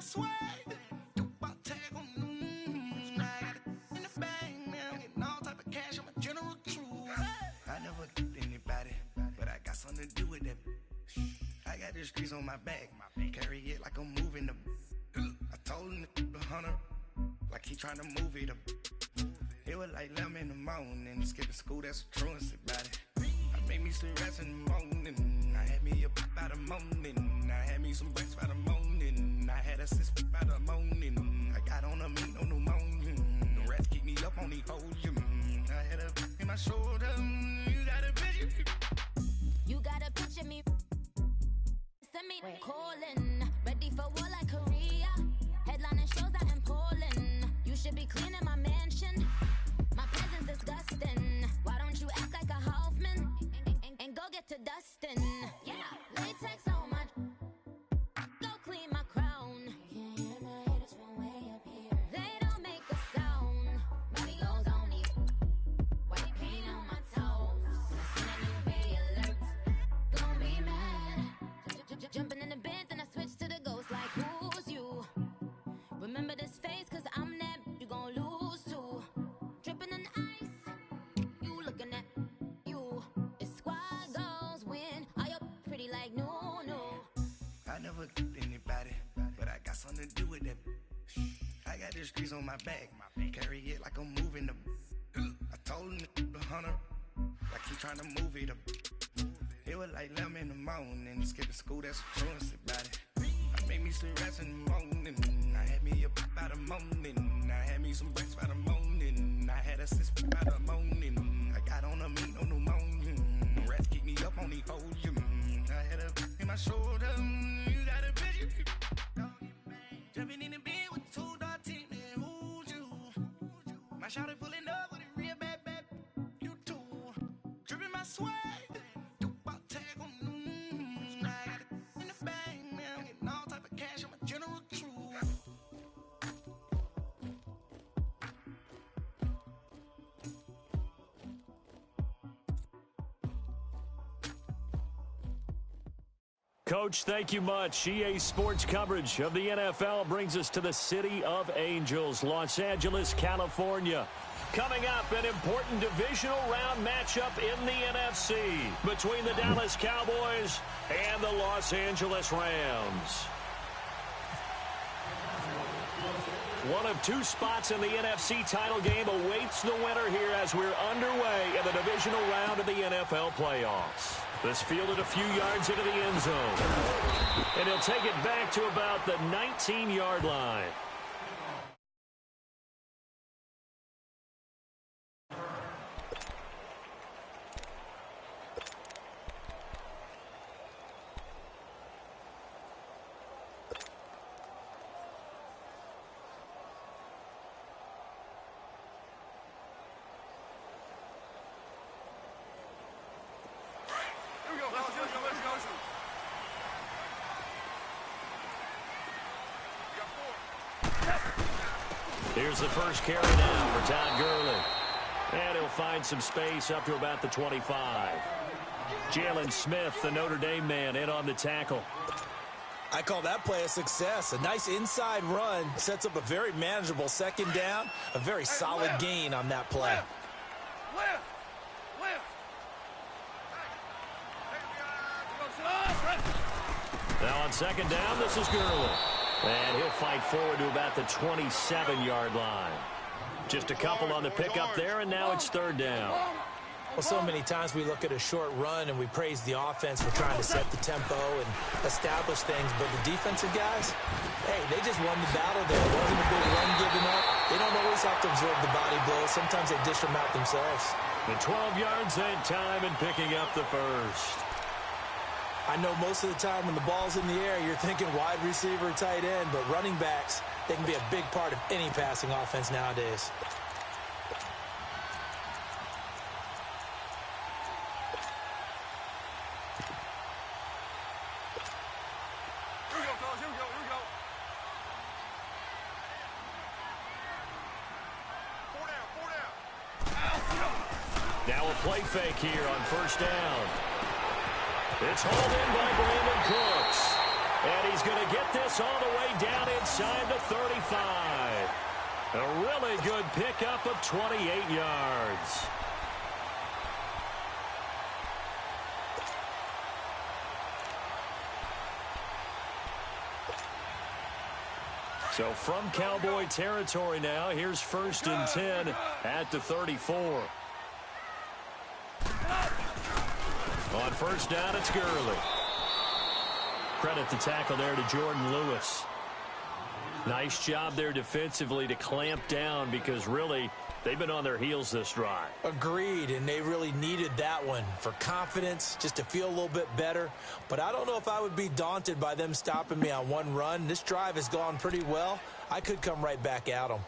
swag. Do about tag on I got it in the bag now. Getting all type of cash. I'm a general true. I never get anybody, but I got something to do with that. I got the streets on my back. Carry it like I'm moving the. I told him the hunter, like he trying to move it up. It was like 11 in the morning. Skipping school, that's a truancy about it. I made me some rest in the morning. I had me up by the morning. I had me some breaks by the morning. I had a sis by the morning. I got on a meat, no pneumonia. The rats keep me up on the podium. I had a in my shoulder. You got a picture. You got a picture me. Send me calling. Ready for war like Korea. Headlining shows out in Poland. You should be cleaning my mansion. My presence disgusting. Why don't you act like a Hoffman and go get to dustin'? Yeah, latex on my. Go clean my crown. Can't hear my haters from way up here. They don't make a sound. Money goes on me. White paint on my toes. I seen a new bay alert. Gonna be mad. Jumping in the bed, then I switch to the ghost like who's you? Remember this face, cause I'm that you gon' lose too. Dripping in ice, you looking at you. It's squad goals win. Are you pretty like no? I never get anybody, but I got something to do with that. I got the streets on my back. Carry it like I'm moving the. I told him the hunter, like he trying to move it up. It was like 11 in the morning. Skipping school, that's a truancy about it. I made me some rest in the morning. I had me up by the morning. I had me some breaks by the morning. I had a sis by the morning. I got on a meat, no pneumonia. The rats keep me up on the podium. I had a in my shoulder. You got a picture. Jumping in the bed with two dark teeth, man. Who's you? My shawty pulling up with a real bad. You too. Dripping my swag. Coach, thank you much. EA Sports coverage of the NFL brings us to the City of Angels, Los Angeles, California. Coming up, an important divisional round matchup in the NFC between the Dallas Cowboys and the Los Angeles Rams. One of two spots in the NFC title game awaits the winner here as we're underway in the divisional round of the NFL playoffs. This fielded a few yards into the end zone. And he'll take it back to about the 19-yard line. Here's the first carry now for Todd Gurley. And he'll find some space up to about the 25. Jalen Smith, the Notre Dame man, in on the tackle. I call that play a success. A nice inside run sets up a very manageable second down. A very solid gain on that play. Now on second down, this is Gurley. And he'll fight forward to about the 27-yard line. Just a couple on the pickup there, and now it's third down. Well, so many times we look at a short run and we praise the offense for trying to set the tempo and establish things. But the defensive guys, hey, they just won the battle there. It wasn't a big run given up. They don't always have to absorb the body blows. Sometimes they dish them out themselves. The 12 yards and time and picking up the first. I know most of the time when the ball's in the air, you're thinking wide receiver, tight end, but running backs, they can be a big part of any passing offense nowadays. Here we go, fellas. Here we go. Here we go. 4 down. Now a play fake here on first down. It's hauled in by Brandon Cooks. And he's going to get this all the way down inside the 35. A really good pickup of 28 yards. So from Cowboy territory now, here's 1st and 10 at the 34. On 1st down, it's Gurley. Credit the tackle there to Jordan Lewis. Nice job there defensively to clamp down because really they've been on their heels this drive. Agreed, and they really needed that one for confidence, just to feel a little bit better. But I don't know if I would be daunted by them stopping me on one run. This drive has gone pretty well. I could come right back at them.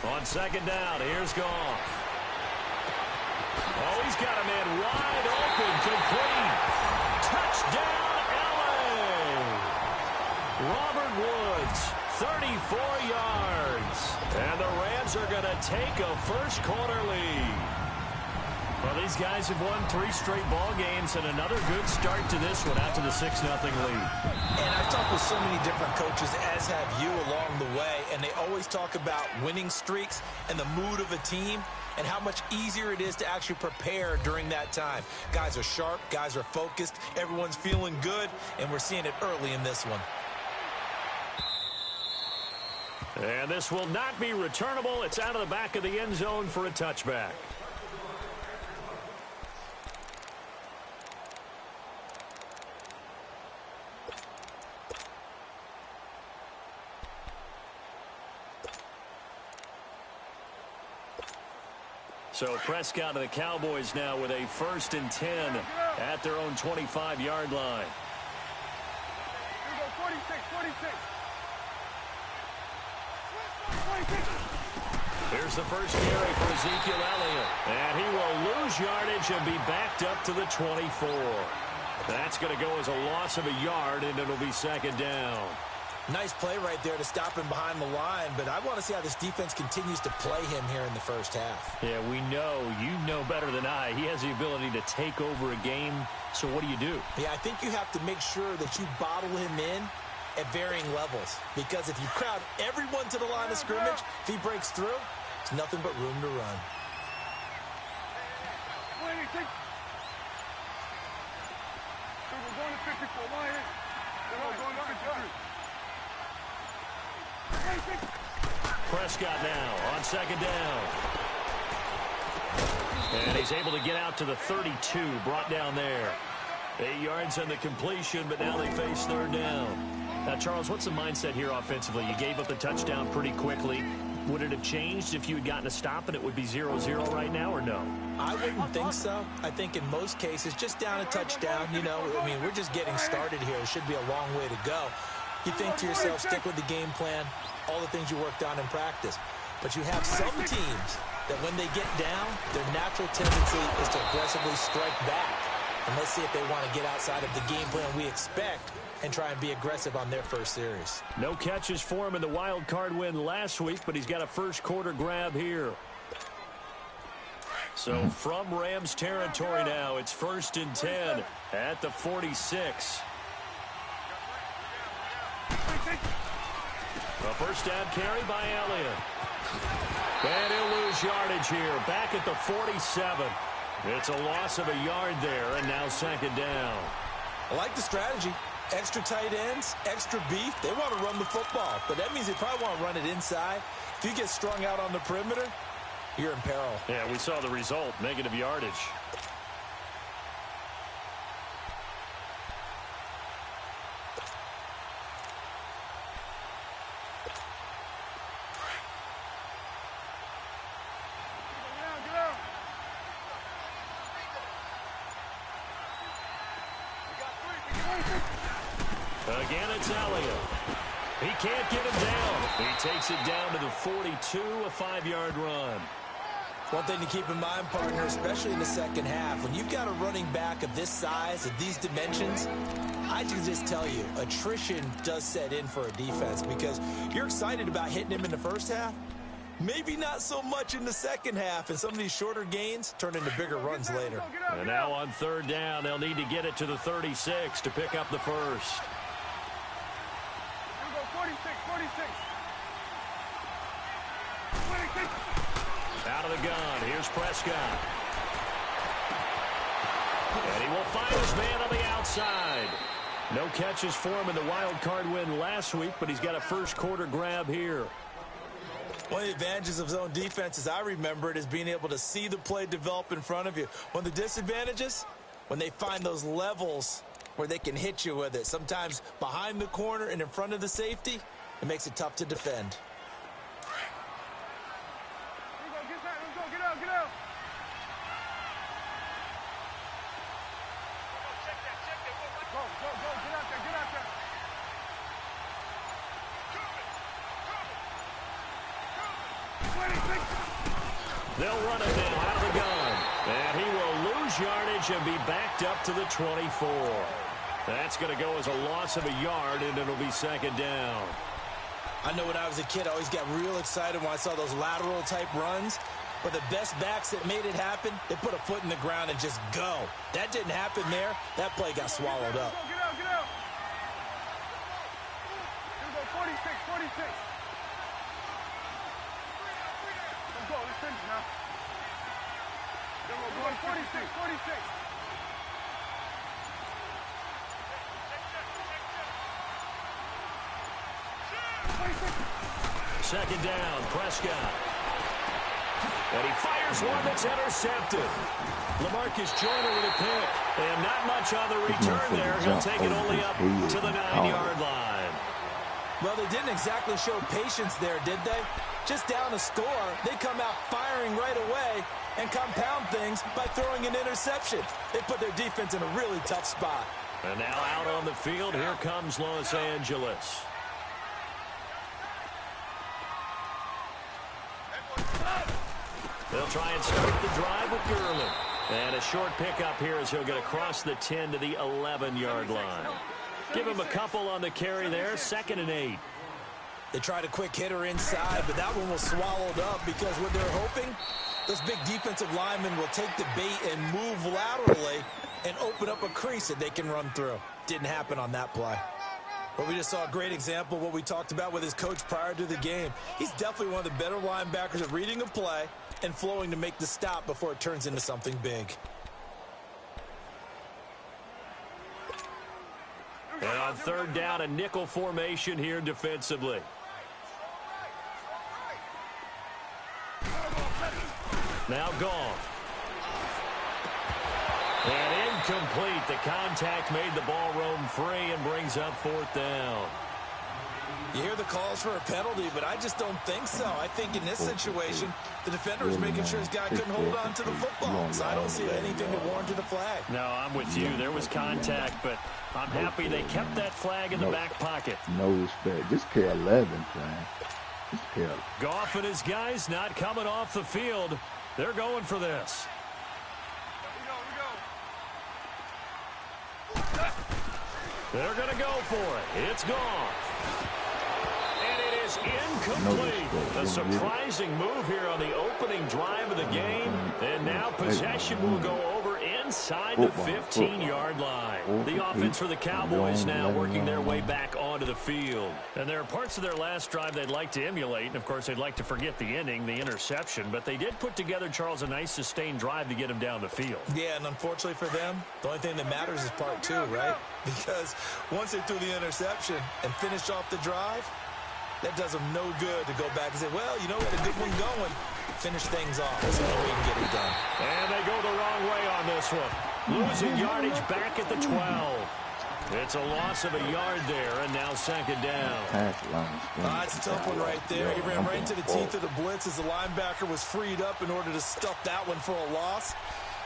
On 2nd down, here's Goff. Oh, he's got a man wide open, complete. Touchdown, LA! Robert Woods, 34 yards. And the Rams are going to take a first-quarter lead. Well, these guys have won 3 straight ball games and another good start to this one after the 6-0 lead. And I've talked with so many different coaches, as have you, along the way, and they always talk about winning streaks and the mood of a team and how much easier it is to actually prepare during that time. Guys are sharp, guys are focused, everyone's feeling good, and we're seeing it early in this one. And this will not be returnable. It's out of the back of the end zone for a touchback. So Prescott and the Cowboys now with a 1st and 10 at their own 25-yard line. Here we go, 46, 46. Here's the first carry for Ezekiel Elliott. And he will lose yardage and be backed up to the 24. That's going to go as a loss of a yard, and it'll be 2nd down. Nice play right there to stop him behind the line, but I want to see how this defense continues to play him here in the first half. Yeah, we know. You know better than I. He has the ability to take over a game, so what do you do? Yeah, I think you have to make sure that you bottle him in at varying levels, because if you crowd everyone to the line of scrimmage, if he breaks through, there's nothing but room to run. We're going to 54. Why is? We're going to 53. Prescott now on 2nd down. And he's able to get out to the 32, brought down there. 8 yards on the completion, but now they face 3rd down. Now, Charles, what's the mindset here offensively? You gave up the touchdown pretty quickly. Would it have changed if you had gotten a stop and it would be 0-0 right now, or no? I wouldn't think so. I think in most cases, just down a touchdown, you know, I mean, we're just getting started here. It should be a long way to go. You think to yourself, stick with the game plan, all the things you worked on in practice. But you have some teams that when they get down, their natural tendency is to aggressively strike back. And let's see if they want to get outside of the game plan we expect and try and be aggressive on their first series. No catches for him in the wild card win last week, but he's got a first-quarter grab here. So from Rams territory now, it's 1st and 10 at the 46. A first down carry by Elliott. And he'll lose yardage here, back at the 47. It's a loss of a yard there, and now 2nd down. I like the strategy. Extra tight ends, extra beef. They want to run the football, but that means they probably want to run it inside. If you get strung out on the perimeter, you're in peril. Yeah, we saw the result, negative yardage. Again, it's Elliott. He can't get him down. He takes it down to the 42, a 5-yard run. One thing to keep in mind, partner, especially in the second half, when you've got a running back of this size, of these dimensions, I can just tell you, attrition does set in for a defense because you're excited about hitting him in the first half. Maybe not so much in the second half, and some of these shorter gains turn into bigger runs later. And now on third down, they'll need to get it to the 36 to pick up the first. Here we go, 46, 46. 26. Out of the gun, here's Prescott. And he will find his man on the outside. No catches for him in the wild card win last week, but he's got a first quarter grab here. One of the advantages of zone defense, as I remember it, is being able to see the play develop in front of you. One of the disadvantages, when they find those levels where they can hit you with it, sometimes behind the corner and in front of the safety, it makes it tough to defend. They'll run it now out of the gun. And he will lose yardage and be backed up to the 24. That's going to go as a loss of a yard, and it'll be second down. I know when I was a kid, I always got real excited when I saw those lateral-type runs. But the best backs that made it happen, they put a foot in the ground and just go. That didn't happen there. That play got swallowed up. Get out, get out. Here we go, 46, 46. Let's go, let's finish now. Here we go, 46, 46. Second down, Prescott. And he fires one that's intercepted. LaMarcus Joyner with a pick. And not much on the return there. He'll take it only up to the 9-yard line. Well, they didn't exactly show patience there, did they? Just down a score, they come out firing right away and compound things by throwing an interception. They put their defense in a really tough spot. And now out on the field, here comes Los Angeles. They'll try and start the drive with Gurley. And a short pickup here as he'll get across the 10 to the 11-yard line. Give him a couple on the carry there, 2nd and 8. They tried a quick hitter inside, but that one was swallowed up because what they're hoping, those big defensive linemen will take the bait and move laterally and open up a crease that they can run through. Didn't happen on that play. But we just saw a great example of what we talked about with his coach prior to the game. He's definitely one of the better linebackers at reading a play and flowing to make the stop before it turns into something big. And on third down, a nickel formation here defensively. Now Goff. And incomplete. The contact made the ball roam free and brings up 4th down. You hear the calls for a penalty, but I just don't think so. I think in this situation, the defender was making sure his guy couldn't hold on to the football. So I don't see anything that warranted a flag. No, I'm with you. There was contact, but I'm happy they kept that flag in the back pocket. No respect. Just pay 11, man. Just pay 11. Goff and his guys not coming off the field. They're going for this. They're going to go for it. It's Goff. And it is incomplete. A surprising move here on the opening drive of the game. And now possession will go over inside the 15-yard line. The offense for the Cowboys now working their way back onto the field. And there are parts of their last drive they'd like to emulate. And, of course, they'd like to forget the ending, the interception. But they did put together, Charles, a nice sustained drive to get him down the field. Yeah, and unfortunately for them, the only thing that matters is part 2, right? Because once they threw the interception and finished off the drive, that does them no good to go back and say, well, you know, we had a good one going. Finish things off. That's the only way you can get it done. And they go the wrong way on this one. Losing yardage back at the 12. It's a loss of a yard there, and now 2nd down. That's a tough one right there. He ran right into the teeth of the blitz as the linebacker was freed up in order to stuff that one for a loss.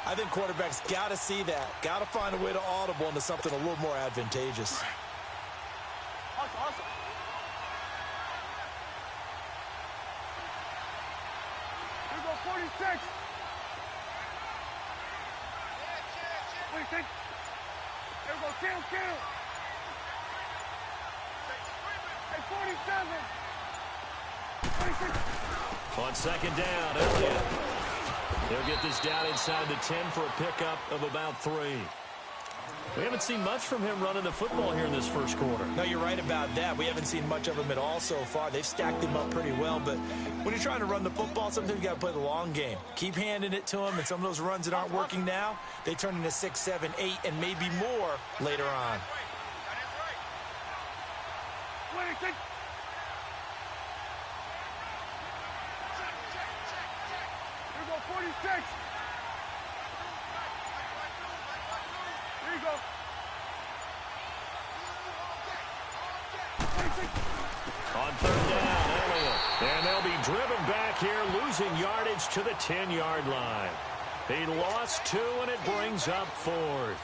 I think quarterbacks got to see that. Got to find a way to audible into something a little more advantageous. Awesome. Here we go, 46. What do you think? There we go, kill. Hey, 47. 26. On second down, Elliott. They'll get this down inside the 10 for a pickup of about 3. We haven't seen much from him running the football here in this first quarter. No, you're right about that. We haven't seen much of him at all so far. They've stacked him up pretty well, but when you're trying to run the football, sometimes you got to play the long game. Keep handing it to him, and some of those runs that aren't working now, they turn into 6, 7, 8, and maybe more later on. What do you think? Here we go, 46. Here you go. 26. On third down, Elliott. And they'll be driven back here, losing yardage to the 10-yard line. He lost 2, and it brings up 4th.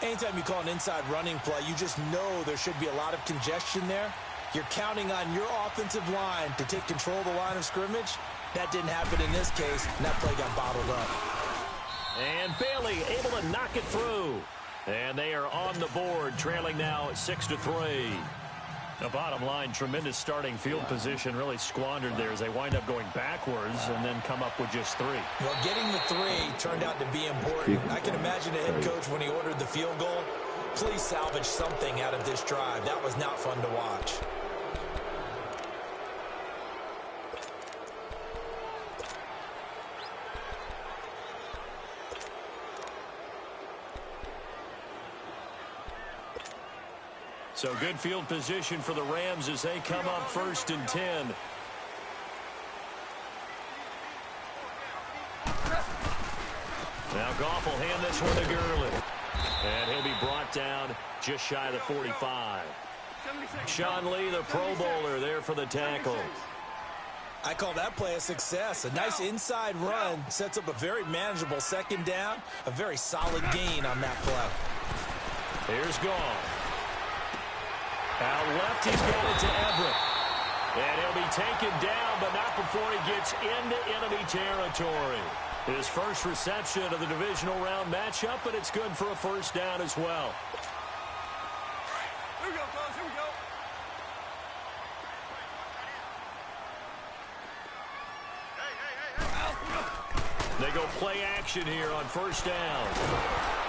Anytime you call an inside running play, you just know there should be a lot of congestion there. You're counting on your offensive line to take control of the line of scrimmage. That didn't happen in this case, and that play got bottled up. And Bailey able to knock it through. And they are on the board, trailing now 6-3. The bottom line, tremendous starting field position, really squandered there as they wind up going backwards and then come up with just 3. Well, getting the 3 turned out to be important. I can imagine the head coach, when he ordered the field goal, please salvage something out of this drive. That was not fun to watch. So good field position for the Rams as they come up 1st and 10. Now Goff will hand this one to Gurley. And he'll be brought down just shy of the 45. Sean Lee, the Pro Bowler, there for the tackle. I call that play a success. A nice inside run sets up a very manageable second down. A very solid gain on that play. Here's Goff. Out left, he's got it to Everett. And he'll be taken down, but not before he gets into enemy territory. His first reception of the divisional round matchup, but it's good for a first down as well. Here we go, fellas. Here we go. They go play action here on first down.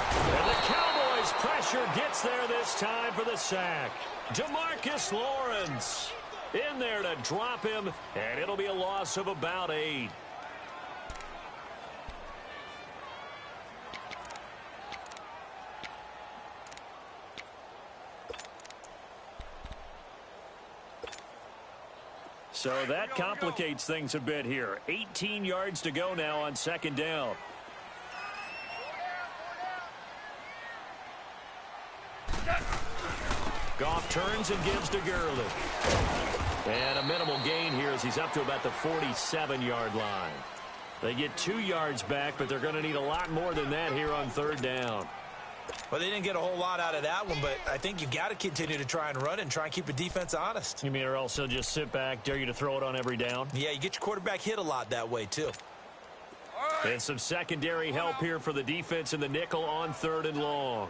And the Cowboys' pressure gets there this time for the sack. DeMarcus Lawrence in there to drop him, and it'll be a loss of about 8. So that complicates things a bit here. 18 yards to go now on second down. Goff turns and gives to Gurley. And a minimal gain here as he's up to about the 47-yard line. They get 2 yards back, but they're going to need a lot more than that here on third down. Well, they didn't get a whole lot out of that one, but I think you got to continue to try and run and try and keep the defense honest. You mean or else they'll just sit back, dare you to throw it on every down? Yeah, you get your quarterback hit a lot that way, too. And some secondary help here for the defense in the nickel on 3rd and long.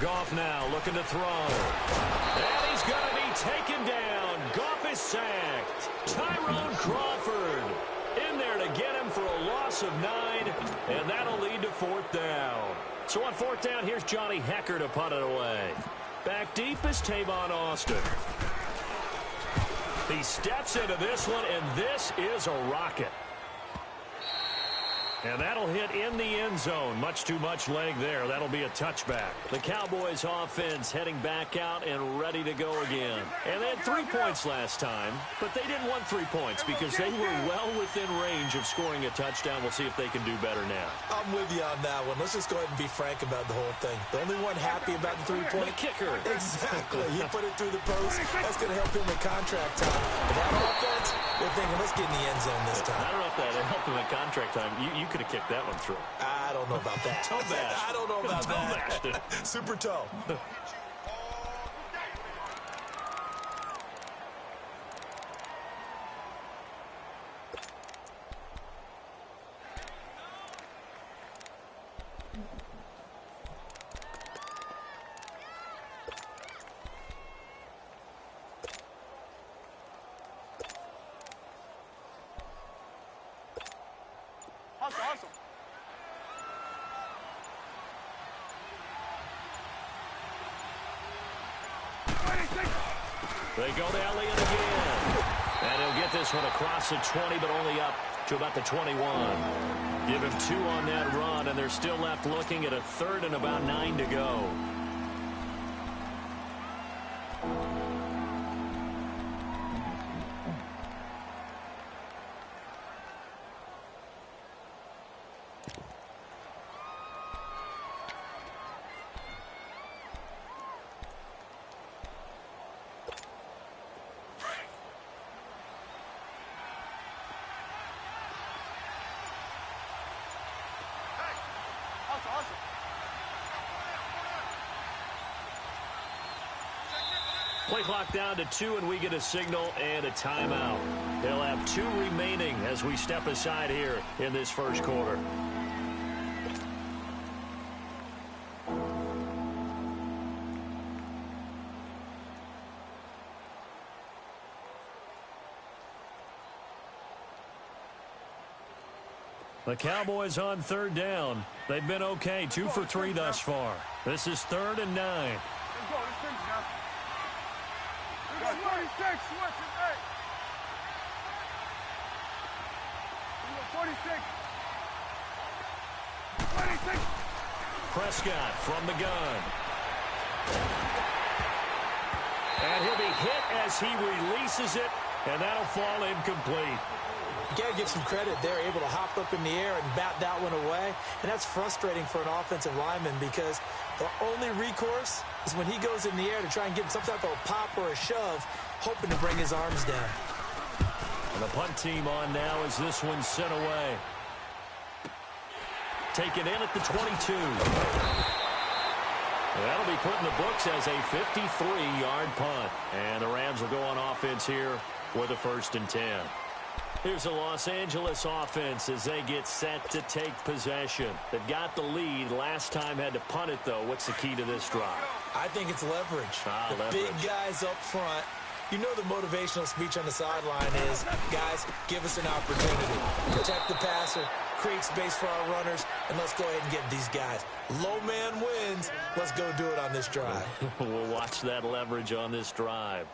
Goff now looking to throw. And he's going to be taken down. Goff is sacked. Tyrone Crawford in there to get him for a loss of 9, and that'll lead to 4th down. So on 4th down, here's Johnny Hecker to punt it away. Back deep is Tavon Austin. He steps into this one, and this is a rocket. And that'll hit in the end zone. Much too much leg there. That'll be a touchback. The Cowboys offense heading back out and ready to go again. And they had 3 points last time, but they didn't want 3 points because they were well within range of scoring a touchdown. We'll see if they can do better now. I'm with you on that one. Let's just go ahead and be frank about the whole thing. The only one happy about the 3-point kicker. Exactly. He put it through the post. That's going to help him in contract time. But that offense, they're thinking, let's get in the end zone this time. I don't know if that helped him in contract time. You could have kicked that one through. I don't know about that. Toe bash. I don't know about toe that. Bashed it. Super toe. They go to Elliott again. And he'll get this one across the 20, but only up to about the 21. Give him 2 on that run, and they're still left looking at a third and about 9 to go. Play clock down to 2, and we get a signal and a timeout. They'll have 2 remaining as we step aside here in this first quarter. The Cowboys on third down. They've been okay, 2 for 3 thus far. This is 3rd and 9. Let's go. Let's finish now. 26, switch it, hey. 26. 26. Prescott from the gun. And he'll be hit as he releases it, and that'll fall incomplete. You got to give some credit. They're able to hop up in the air and bat that one away. And that's frustrating for an offensive lineman because the only recourse is when he goes in the air to try and get some type of a pop or a shove, hoping to bring his arms down. And the punt team on now as this one's sent away. Taken in at the 22. That'll be put in the books as a 53-yard punt. And the Rams will go on offense here with a 1st and 10. Here's the Los Angeles offense as they get set to take possession. They've got the lead. Last time had to punt it, though. What's the key to this drive? I think it's leverage. Leverage. Big guys up front. You know the motivational speech on the sideline is, guys, give us an opportunity. Protect the passer, create space for our runners, and let's go ahead and get these guys. Low man wins. Let's go do it on this drive. We'll watch that leverage on this drive.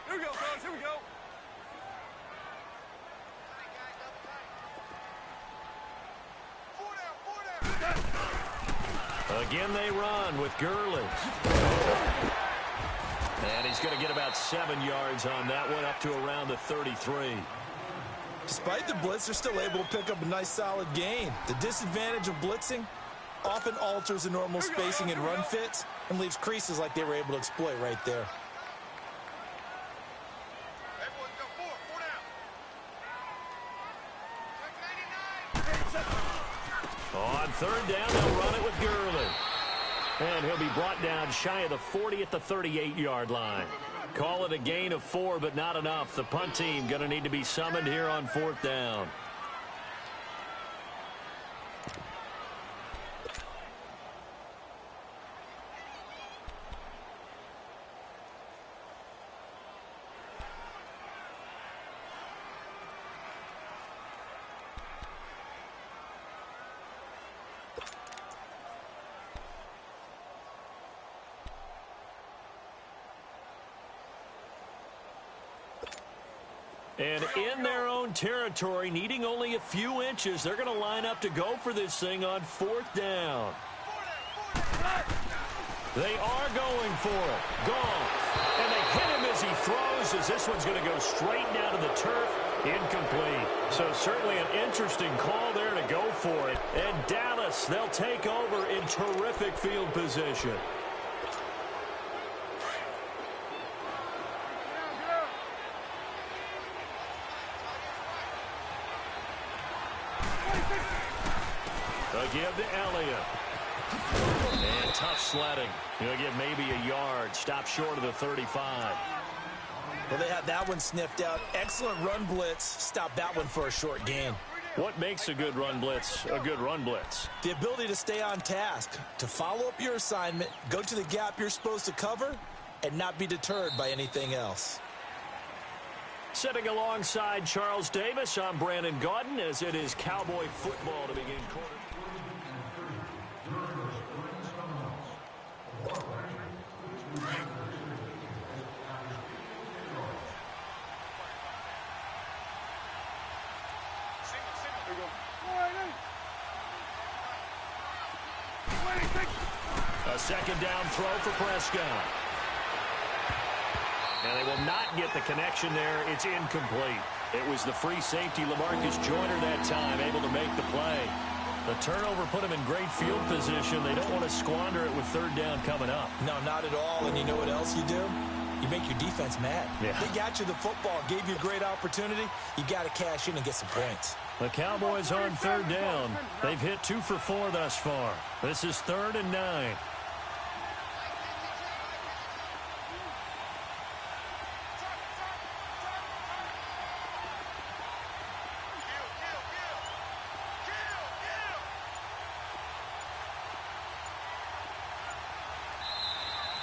Here we go, fellas. Here we go. Again they run with Gurley. And he's going to get about 7 yards on that one, up to around the 33. Despite the blitz, they're still able to pick up a nice solid gain. The disadvantage of blitzing often alters the normal spacing and run fits and leaves creases like they were able to exploit right there. On 3rd down, they'll run it with Gurley. And he'll be brought down shy of the 40 at the 38-yard line. Call it a gain of 4, but not enough. The punt team going to need to be summoned here on 4th down. And in their own territory, needing only a few inches, they're going to line up to go for this thing on 4th down. They are going for it. Goff. And they hit him as he throws, as this one's going to go straight down to the turf. Incomplete. So certainly an interesting call there to go for it. And Dallas, they'll take over in terrific field position. Give to Elliott. And tough sledding. He'll get maybe a yard. Stop short of the 35. Well, they had that one sniffed out. Excellent run blitz. Stop that one for a short gain. What makes a good run blitz a good run blitz? The ability to stay on task, to follow up your assignment, go to the gap you're supposed to cover, and not be deterred by anything else. Sitting alongside Charles Davis, I'm Brandon Gaudin, as it is Cowboy football to begin quarter. A second down throw for Prescott. And they will not get the connection there. It's incomplete. It was the free safety, LaMarcus Joyner, that time, able to make the play. The turnover put them in great field position. They don't want to squander it with third down coming up. No, not at all. And you know what else you do? You make your defense mad. Yeah. They got you the football, gave you a great opportunity. You got to cash in and get some points. The Cowboys on third down. They've hit 2 for 4 thus far. This is 3rd and 9.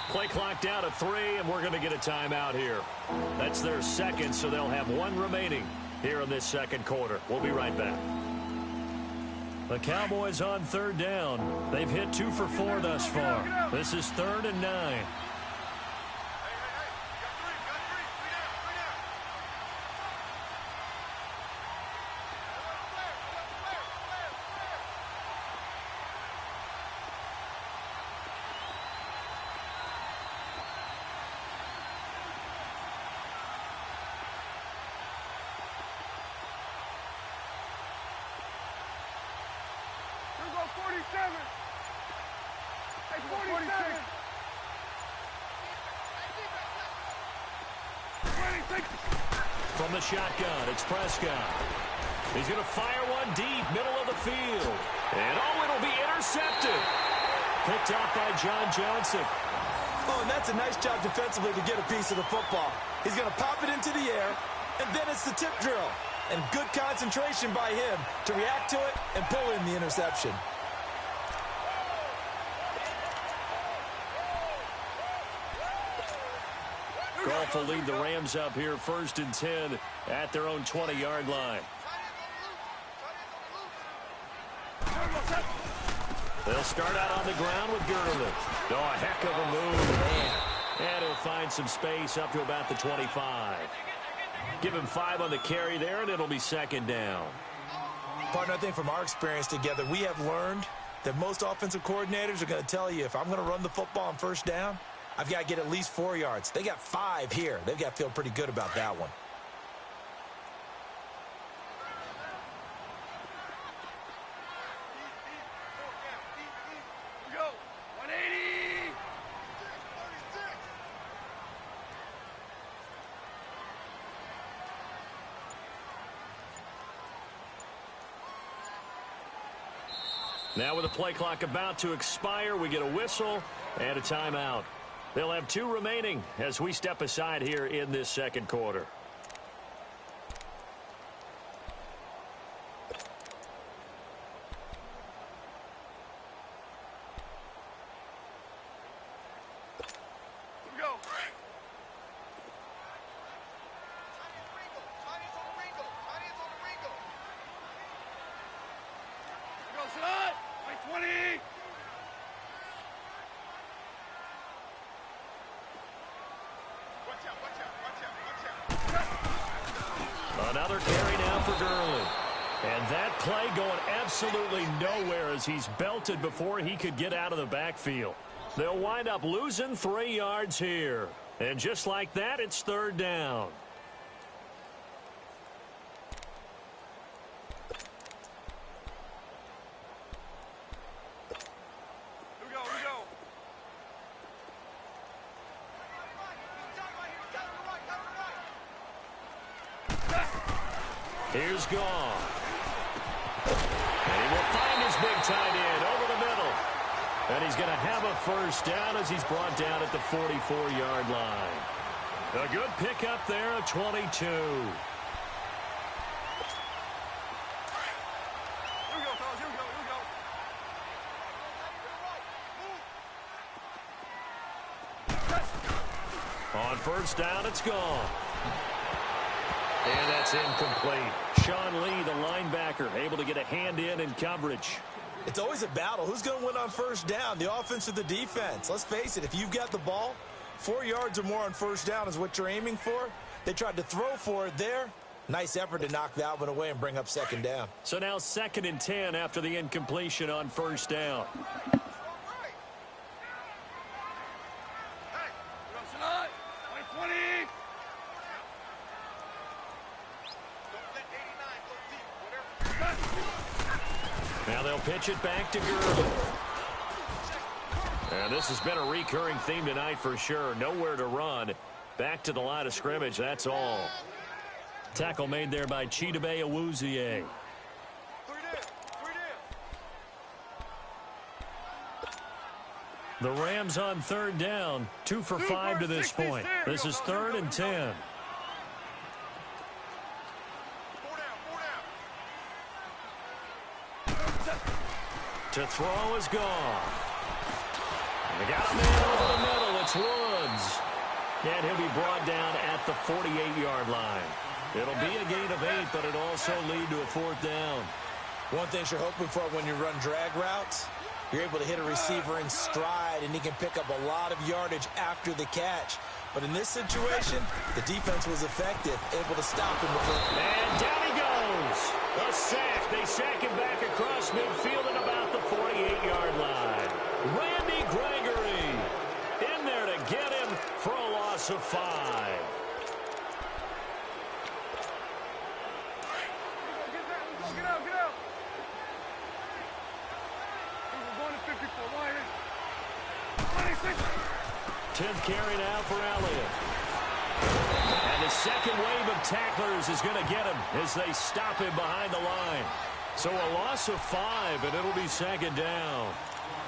Play clock down to 3, and we're going to get a timeout here. That's their second, so they'll have 1 remaining here in this second quarter. We'll be right back. The Cowboys on third down. They've hit 2 for 4 thus far. This is 3rd and 9. From the shotgun, it's Prescott. He's going to fire one deep, middle of the field. And it'll be intercepted. Picked out by John Johnson. Oh, and that's a nice job defensively to get a piece of the football. He's going to pop it into the air, and then it's the tip drill. And good concentration by him to react to it and pull in the interception. Goff will lead the Rams up here 1st and 10 at their own 20-yard line. They'll start out on the ground with Gurley. Oh, a heck of a move. Man. And he'll find some space up to about the 25. Give him 5 on the carry there, and it'll be 2nd down. Partner, I think from our experience together, we have learned that most offensive coordinators are going to tell you, if I'm going to run the football on 1st down, I've got to get at least 4 yards. They got 5 here. They've got to feel pretty good about that one. Go. 180. Now with the play clock about to expire, we get a whistle and a timeout. They'll have 2 remaining as we step aside here in this second quarter. Go. Go, son. 20. Another carry now for Gurley. And that play going absolutely nowhere as he's belted before he could get out of the backfield. They'll wind up losing 3 yards here. And just like that, it's 3rd down. Here's Goff. And he will find his big tight end over the middle. And he's going to have a 1st down as he's brought down at the 44-yard line. A good pickup there, a 22. On 1st down, it's gone. And that's incomplete. Sean Lee, the linebacker, able to get a hand in coverage. It's always a battle. Who's going to win on 1st down, the offense or the defense? Let's face it, if you've got the ball, 4 yards or more on 1st down is what you're aiming for. They tried to throw for it there. Nice effort to knock that one away and bring up 2nd down. So now 2nd and 10 after the incompletion on 1st down. Now they'll pitch it back to Gurley. And this has been a recurring theme tonight for sure. Nowhere to run. Back to the line of scrimmage, that's all. Tackle made there by Chidobe Awuzie. The Rams on third down. 2 for 5 to this point. This is 3rd and 10. To throw is gone. They got a man over the middle. It's Woods. And he'll be brought down at the 48-yard line. It'll be a gain of 8, but it'll also lead to a 4th down. One thing you're hoping for when you run drag routes, you're able to hit a receiver in stride, and he can pick up a lot of yardage after the catch. But in this situation, the defense was effective, able to stop him. And down he goes. A sack. They sack him back across midfield at about the 48-yard line. Randy Gregory in there to get him for a loss of 5. Get out. We're going to 54. 26. 10th carry now for Elliott. And the second wave of tacklers is going to get him as they stop him behind the line. So a loss of 5, and it'll be 2nd down.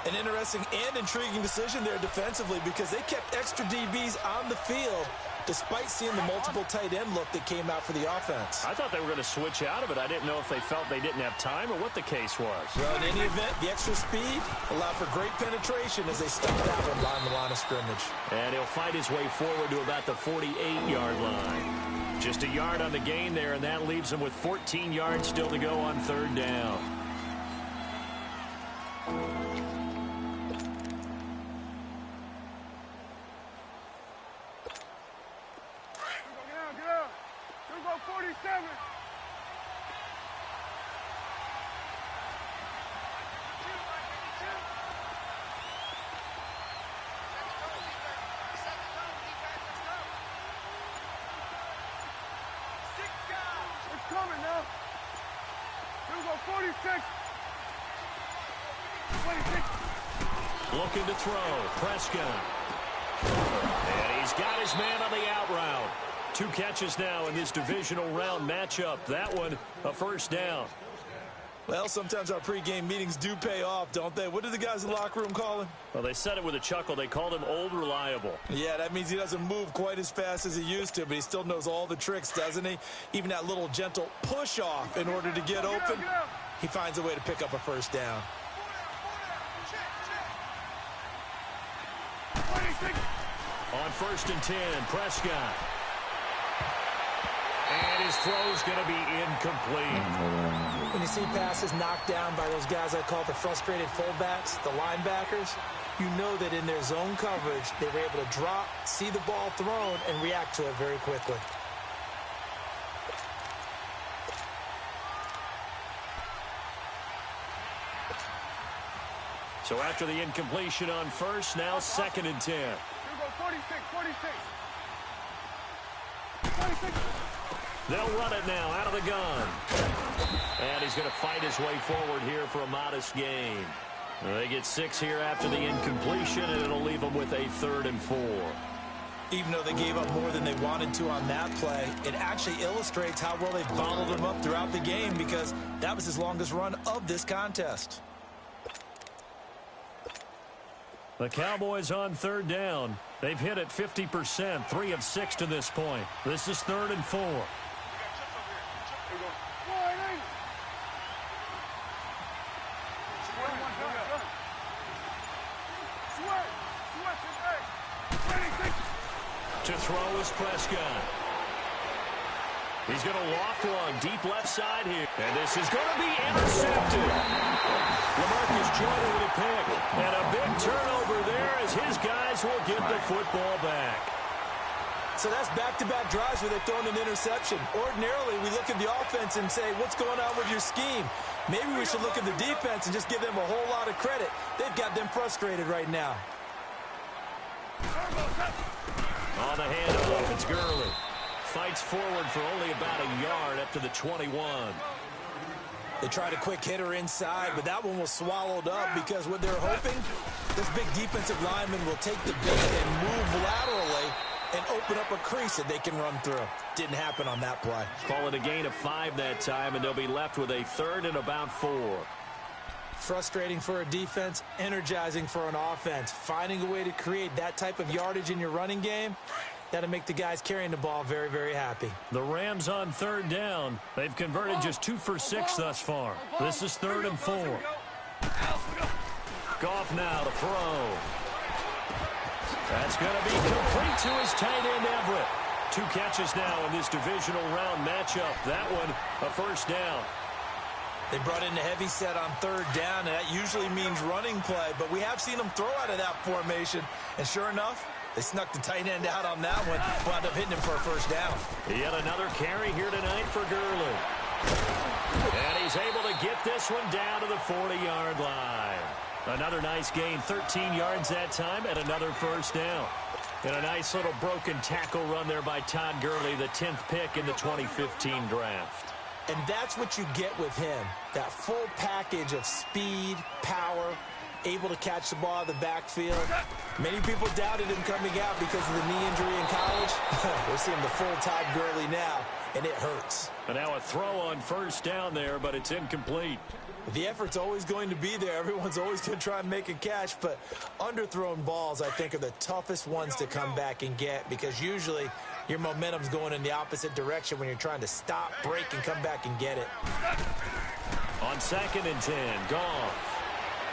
An interesting and intriguing decision there defensively because they kept extra DBs on the field despite seeing the multiple tight end look that came out for the offense. I thought they were going to switch out of it. I didn't know if they felt they didn't have time or what the case was. Well, in any event, the extra speed allowed for great penetration as they stepped out and line the line of scrimmage. And he'll fight his way forward to about the 48-yard line. Just a yard on the gain there, and that leaves him with 14 yards still to go on 3rd down. Get out. Here we go, 47. It's coming now. Here we go, 46. 26. Looking to throw. Prescott. And he's got his man on the out route. 2 catches now in this divisional round matchup. That one, a 1st down. Well, sometimes our pregame meetings do pay off, don't they? What did the guys in the locker room call him? Well, they said it with a chuckle. They called him Old Reliable. Yeah, that means he doesn't move quite as fast as he used to, but he still knows all the tricks, doesn't he? Even that little gentle push-off in order to get open, he finds a way to pick up a 1st down. 26. On 1st and 10, Prescott. And his throw's going to be incomplete. When you see passes knocked down by those guys I call the frustrated fullbacks, the linebackers, you know that in their zone coverage, they were able to drop, see the ball thrown, and react to it very quickly. So after the incompletion on 1st, now 2nd and 10. Here we go, 46. 26. They'll run it now out of the gun. And he's going to fight his way forward here for a modest gain. They get 6 here after the incompletion, and it'll leave them with a 3rd and 4. Even though they gave up more than they wanted to on that play, it actually illustrates how well they bottled him up throughout the game because that was his longest run of this contest. The Cowboys on 3rd down. They've hit it 50%, 3 of 6 to this point. This is 3rd and 4. To throw is Prescott. He's going to loft one deep left side here. And this is going to be intercepted. LaMarcus Jordan with a pick. And a big turnover there as his guys will get the football back. So that's back-to-back drives where they've thrown an interception. Ordinarily, we look at the offense and say, what's going on with your scheme? Maybe we should look at the defense and just give them a whole lot of credit. They've got them frustrated right now. On the handoff, it's Gurley. fights forward for only about a yard up to the 21. They tried a quick hitter inside, but that one was swallowed up because what they're hoping, this big defensive lineman will take the bait and move laterally and open up a crease that they can run through. Didn't happen on that play. Call it a gain of 5 that time, and they'll be left with a 3rd and about 4. Frustrating for a defense, energizing for an offense. Finding a way to create that type of yardage in your running game, that'll make the guys carrying the ball very, very happy. The Rams on 3rd down. They've converted just 2 for 6 thus far. This is 3rd and 4. Goff now to throw. That's going to be complete to his tight end, Everett. 2 catches now in this divisional round matchup. That one, a 1st down. They brought in the heavy set on 3rd down, and that usually means running play, but we have seen them throw out of that formation, and sure enough, they snuck the tight end out on that one, wound up hitting him for a 1st down. Yet another carry here tonight for Gurley. And he's able to get this one down to the 40-yard line. Another nice gain, 13 yards that time, and another 1st down. And a nice little broken tackle run there by Todd Gurley, the 10th pick in the 2015 draft. And that's what you get with him, that full package of speed, power, able to catch the ball out of the backfield. Many people doubted him coming out because of the knee injury in college. We're seeing the full Todd Gurley now, and it hurts. And now a throw on 1st down there, but it's incomplete. The effort's always going to be there. Everyone's always going to try and make a catch, but underthrown balls, I think, are the toughest ones to come back and get because usually your momentum's going in the opposite direction when you're trying to stop, break, and come back and get it. On 2nd and 10, Goff.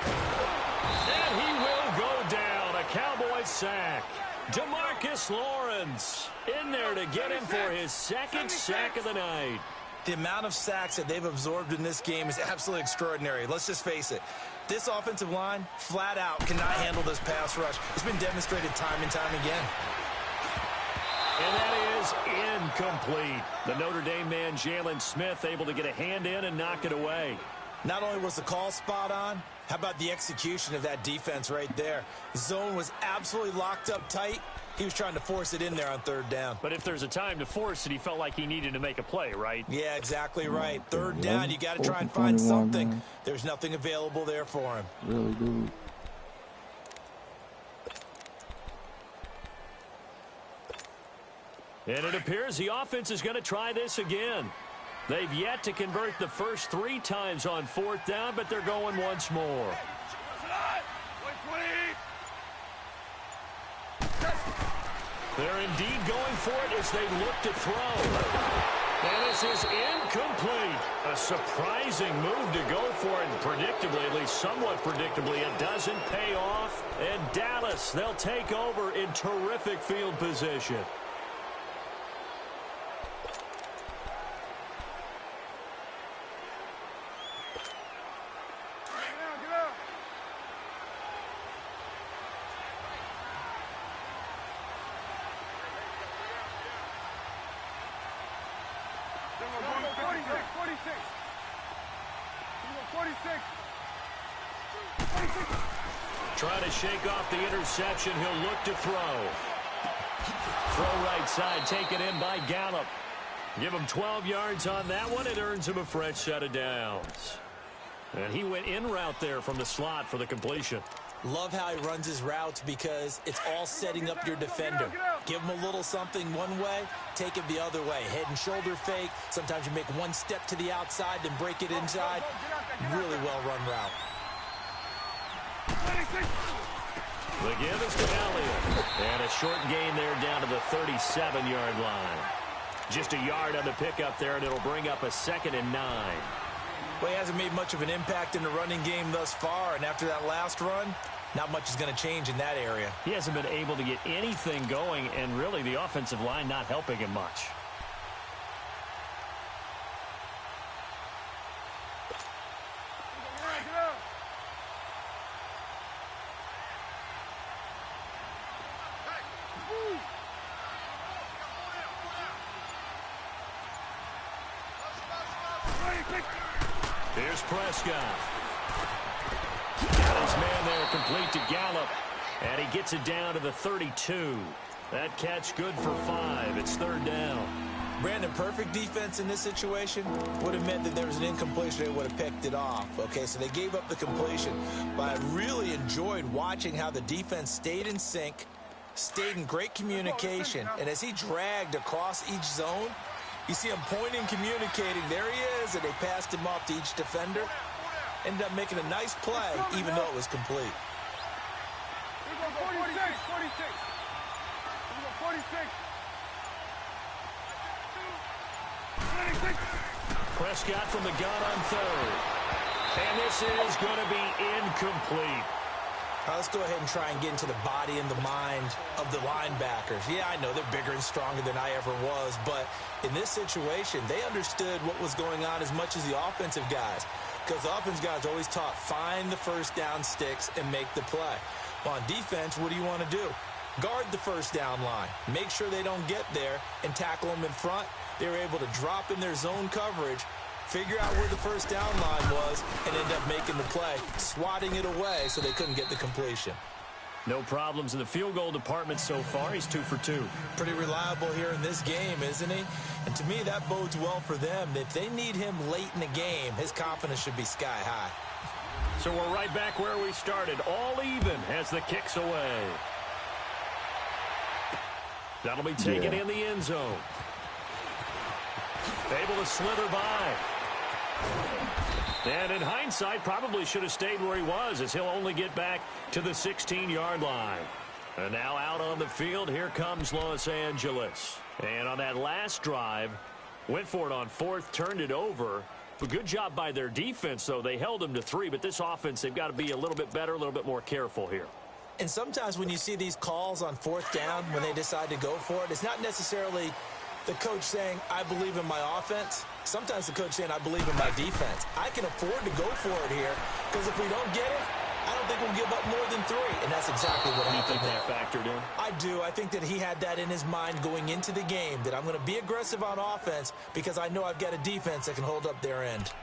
And he will go down. A Cowboys sack. DeMarcus Lawrence in there to get him for his 2nd sack of the night. The amount of sacks that they've absorbed in this game is absolutely extraordinary. Let's just face it. This offensive line, flat out, cannot handle this pass rush. It's been demonstrated time and time again. And that is incomplete. The Notre Dame man, Jalen Smith, able to get a hand in and knock it away. Not only was the call spot on, how about the execution of that defense right there? The zone was absolutely locked up tight. He was trying to force it in there on 3rd down. But if there's a time to force it, he felt like he needed to make a play, right? Yeah, exactly right. 3rd down, you got to try and find something. Man. There's nothing available there for him. Really good. And it appears the offense is going to try this again. They've yet to convert the first 3 times on 4th down, but they're going once more. They're indeed going for it as they look to throw. And this is incomplete. A surprising move to go for it. And predictably, at least somewhat predictably, it doesn't pay off. And Dallas, they'll take over in terrific field position. Trying to shake off the interception. He'll look to throw. Throw right side, taken in by Gallup. Give him 12 yards on that one. It earns him a fresh set of downs. And he went in route there from the slot for the completion. Love how he runs his routes because it's all setting up your defender. Give him a little something one way, take it the other way. Head and shoulder fake. Sometimes you make one step to the outside, then break it inside. Really well-run route. The give is to Elliott. And a short gain there down to the 37-yard line. Just a yard on the pickup there, and it'll bring up a 2nd and 9. Well, he hasn't made much of an impact in the running game thus far, and after that last run, not much is going to change in that area. He hasn't been able to get anything going, and really the offensive line not helping him much. Here's Prescott. Got his man there, complete to Gallup. And he gets it down to the 32. That catch good for 5. It's 3rd down. Brandon, perfect defense in this situation would have meant that there was an incompletion. They would have picked it off. Okay, so they gave up the completion. But I really enjoyed watching how the defense stayed in sync, stayed in great communication. And as he dragged across each zone, you see him pointing, communicating. There he is, and they passed him off to each defender. Ended up making a nice play, even though it was complete. Here we go, 46, 46. Here we go, 46. Prescott from the gun on third. And this is going to be incomplete. Let's go ahead and try and get into the body and the mind of the linebackers. Yeah, I know they're bigger and stronger than I ever was, but in this situation, they understood what was going on as much as the offensive guys, because the offensive guys always taught, find the first down sticks and make the play. Well, on defense, what do you want to do? Guard the first down line. Make sure they don't get there and tackle them in front. They were able to drop in their zone coverage, figure out where the first down line was, and end up making the play, swatting it away so they couldn't get the completion. No problems in the field goal department so far. He's 2 for 2. Pretty reliable here in this game, isn't he? And to me, that bodes well for them. If they need him late in the game, his confidence should be sky high. So we're right back where we started, all even as the kick's away. That'll be taken in the end zone. Able to slither by. And in hindsight, probably should have stayed where he was, as he'll only get back to the 16-yard line. And now out on the field, here comes Los Angeles. And on that last drive, went for it on fourth, turned it over. A good job by their defense, though. They held them to 3, but this offense, they've got to be a little bit better, a little bit more careful here. And sometimes when you see these calls on fourth down, when they decide to go for it, it's not necessarily the coach saying, I believe in my offense. Sometimes the coach saying, I believe in my defense. I can afford to go for it here, because if we don't get it, I don't think we'll give up more than 3. And that's exactly what happened there. You think that factored in? I do. I think that he had that in his mind going into the game, that I'm going to be aggressive on offense because I know I've got a defense that can hold up their end.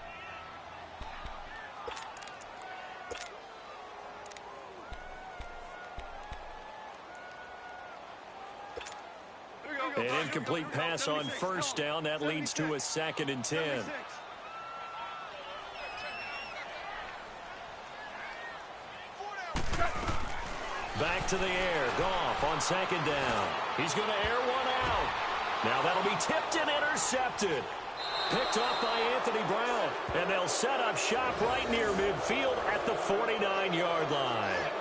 An incomplete pass on first down. That leads to a 2nd and 10. Back to the air. Goff on 2nd down. He's going to air one out. Now that'll be tipped and intercepted. Picked up by Anthony Brown. And they'll set up shop right near midfield at the 49-yard line.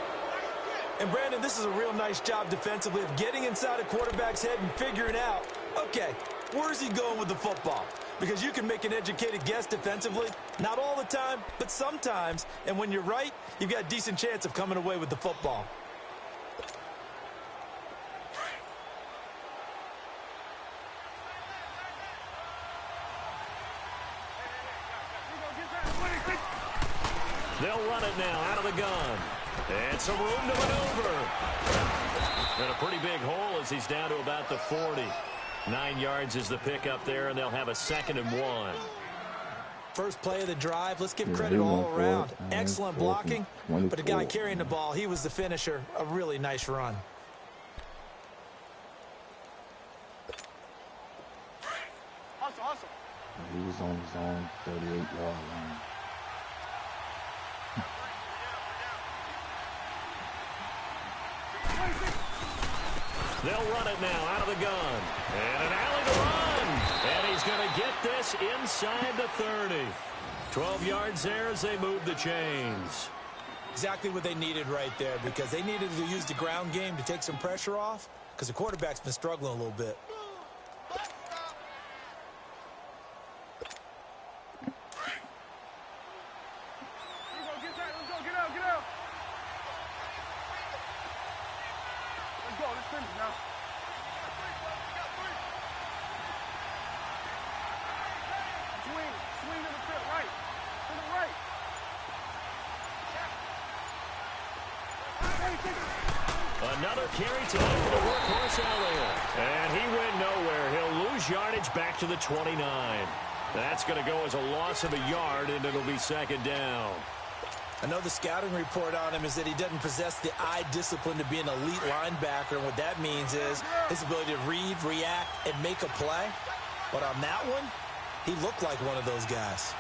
And, Brandon, this is a real nice job defensively of getting inside a quarterback's head and figuring out, okay, where's he going with the football? Because you can make an educated guess defensively, not all the time, but sometimes. And when you're right, you've got a decent chance of coming away with the football. They'll run it now out of the gun. And some room to maneuver. And a pretty big hole as he's down to about the 40. 9 yards is the pickup there, and they'll have a 2nd and 1. First play of the drive. Let's give credit all around. Excellent blocking, but the guy carrying the ball, he was the finisher. A really nice run. Hustle. He was on his own 38-yard line. They'll run it now out of the gun. And an alley to run. And he's going to get this inside the 30. 12 yards there as they move the chains. Exactly what they needed right there, because they needed to use the ground game to take some pressure off, because the quarterback's been struggling a little bit. Another carry time for the workhorse Elliott. And he went nowhere. He'll lose yardage back to the 29. That's going to go as a loss of a yard, and it'll be 2nd down. I know the scouting report on him is that he doesn't possess the eye discipline to be an elite linebacker. And what that means is his ability to read, react, and make a play. But on that one, he looked like one of those guys.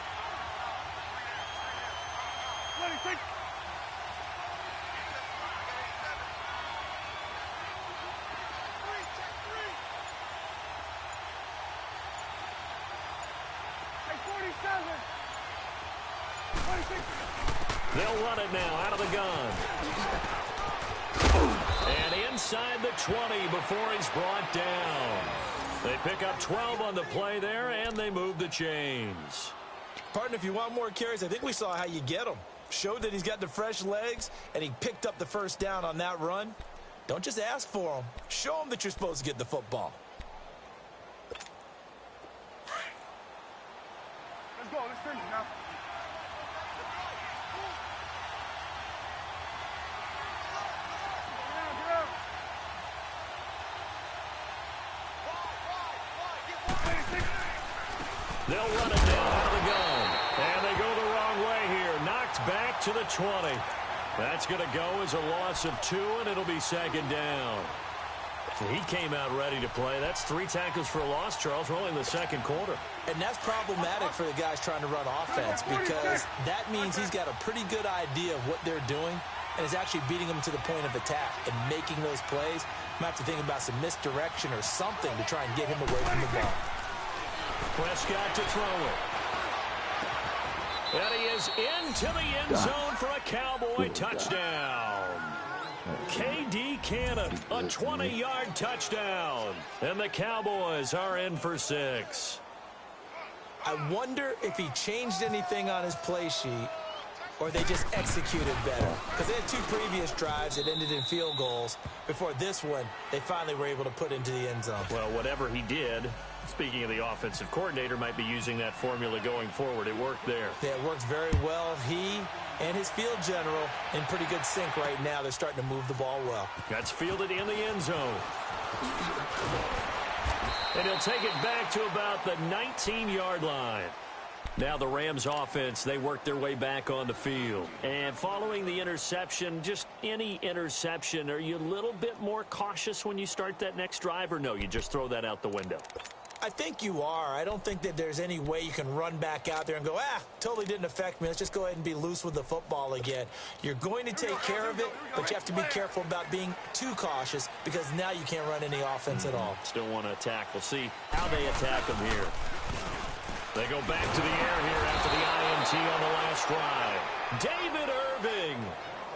26. They'll run it now out of the gun. And inside the 20 before he's brought down. They pick up 12 on the play there, and they move the chains. Partner, if you want more carries, I think we saw how you get them. Showed that he's got the fresh legs, and he picked up the first down on that run. Don't just ask for them. Show them that you're supposed to get the football. Let's go. Let's finish now. They'll run it now out of the gun. And they go the wrong way here. Knocked back to the 20. That's going to go as a loss of 2, and it'll be second down. He came out ready to play. That's 3 tackles for a loss, Charles, rolling the second quarter. And that's problematic for the guys trying to run offense because that means he's got a pretty good idea of what they're doing and is actually beating them to the point of attack and making those plays. Might have to think about some misdirection or something to try and get him away from the ball. Prescott to throw it. And he is into the end zone for a Cowboy touchdown. K.D. Cannon, a 20-yard touchdown. And the Cowboys are in for 6. I wonder if he changed anything on his play sheet or they just executed better. Because they had 2 previous drives that ended in field goals. Before this one, they finally were able to put into the end zone. Well, whatever he did, speaking of the offensive coordinator, might be using that formula going forward. It worked there. Yeah, it works very well. He and his field general in pretty good sync right now. They're starting to move the ball well. That's fielded in the end zone. And he'll take it back to about the 19-yard line. Now the Rams offense, they work their way back on the field. And following the interception, just any interception, are you a little bit more cautious when you start that next drive, or no, you just throw that out the window? I think you are. I don't think that there's any way you can run back out there and go, totally didn't affect me. Let's just go ahead and be loose with the football again. You're going to take care of it, but you have to be careful about being too cautious because now you can't run any offense at all. Still want to attack. We'll see how they attack them here. They go back to the air here after the INT on the last drive. David Irving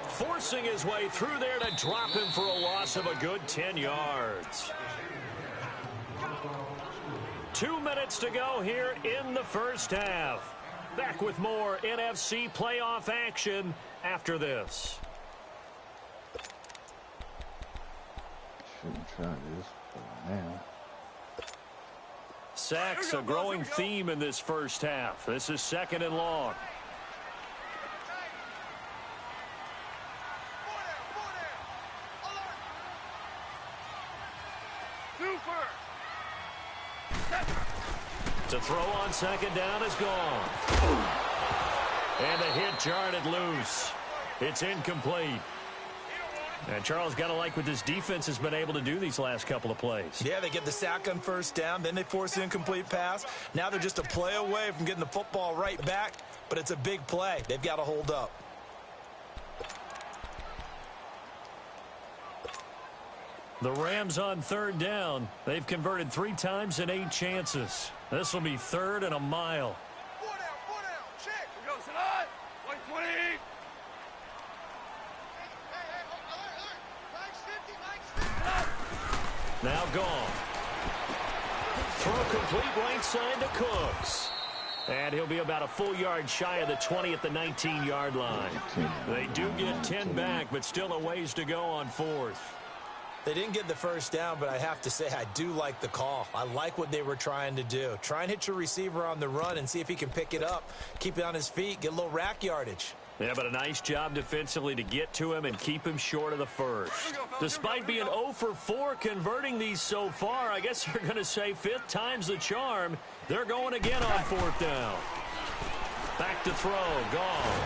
forcing his way through there to drop him for a loss of a good 10 yards. 2 minutes to go here in the first half. Back with more NFC playoff action after this. Shouldn't try this for now. Sacks, a growing theme in this first half. This is 2nd and long. To throw on 2nd down is gone. And the hit jarred it loose. It's incomplete. And Charles, got to like what this defense has been able to do these last couple of plays. Yeah, they get the sack on 1st down, then they force the incomplete pass. Now they're just a play away from getting the football right back, but it's a big play. They've got to hold up. The Rams on 3rd down. They've converted 3 times in 8 chances. This will be 3rd and a mile. 4 down, check. We go, Salah. 120. Now gone. Throw complete right side to Cooks. And he'll be about a full yard shy of the 20 at the 19-yard line. They do get 10 back, but still a ways to go on 4th. They didn't get the 1st down, but I have to say I do like the call. I like what they were trying to do. Try and hit your receiver on the run and see if he can pick it up, keep it on his feet, get a little rack yardage. Yeah, but a nice job defensively to get to him and keep him short of the 1st. Despite being 0 for 4 converting these so far, I guess you're going to say 5th time's the charm. They're going again on 4th down. Back to throw, gone.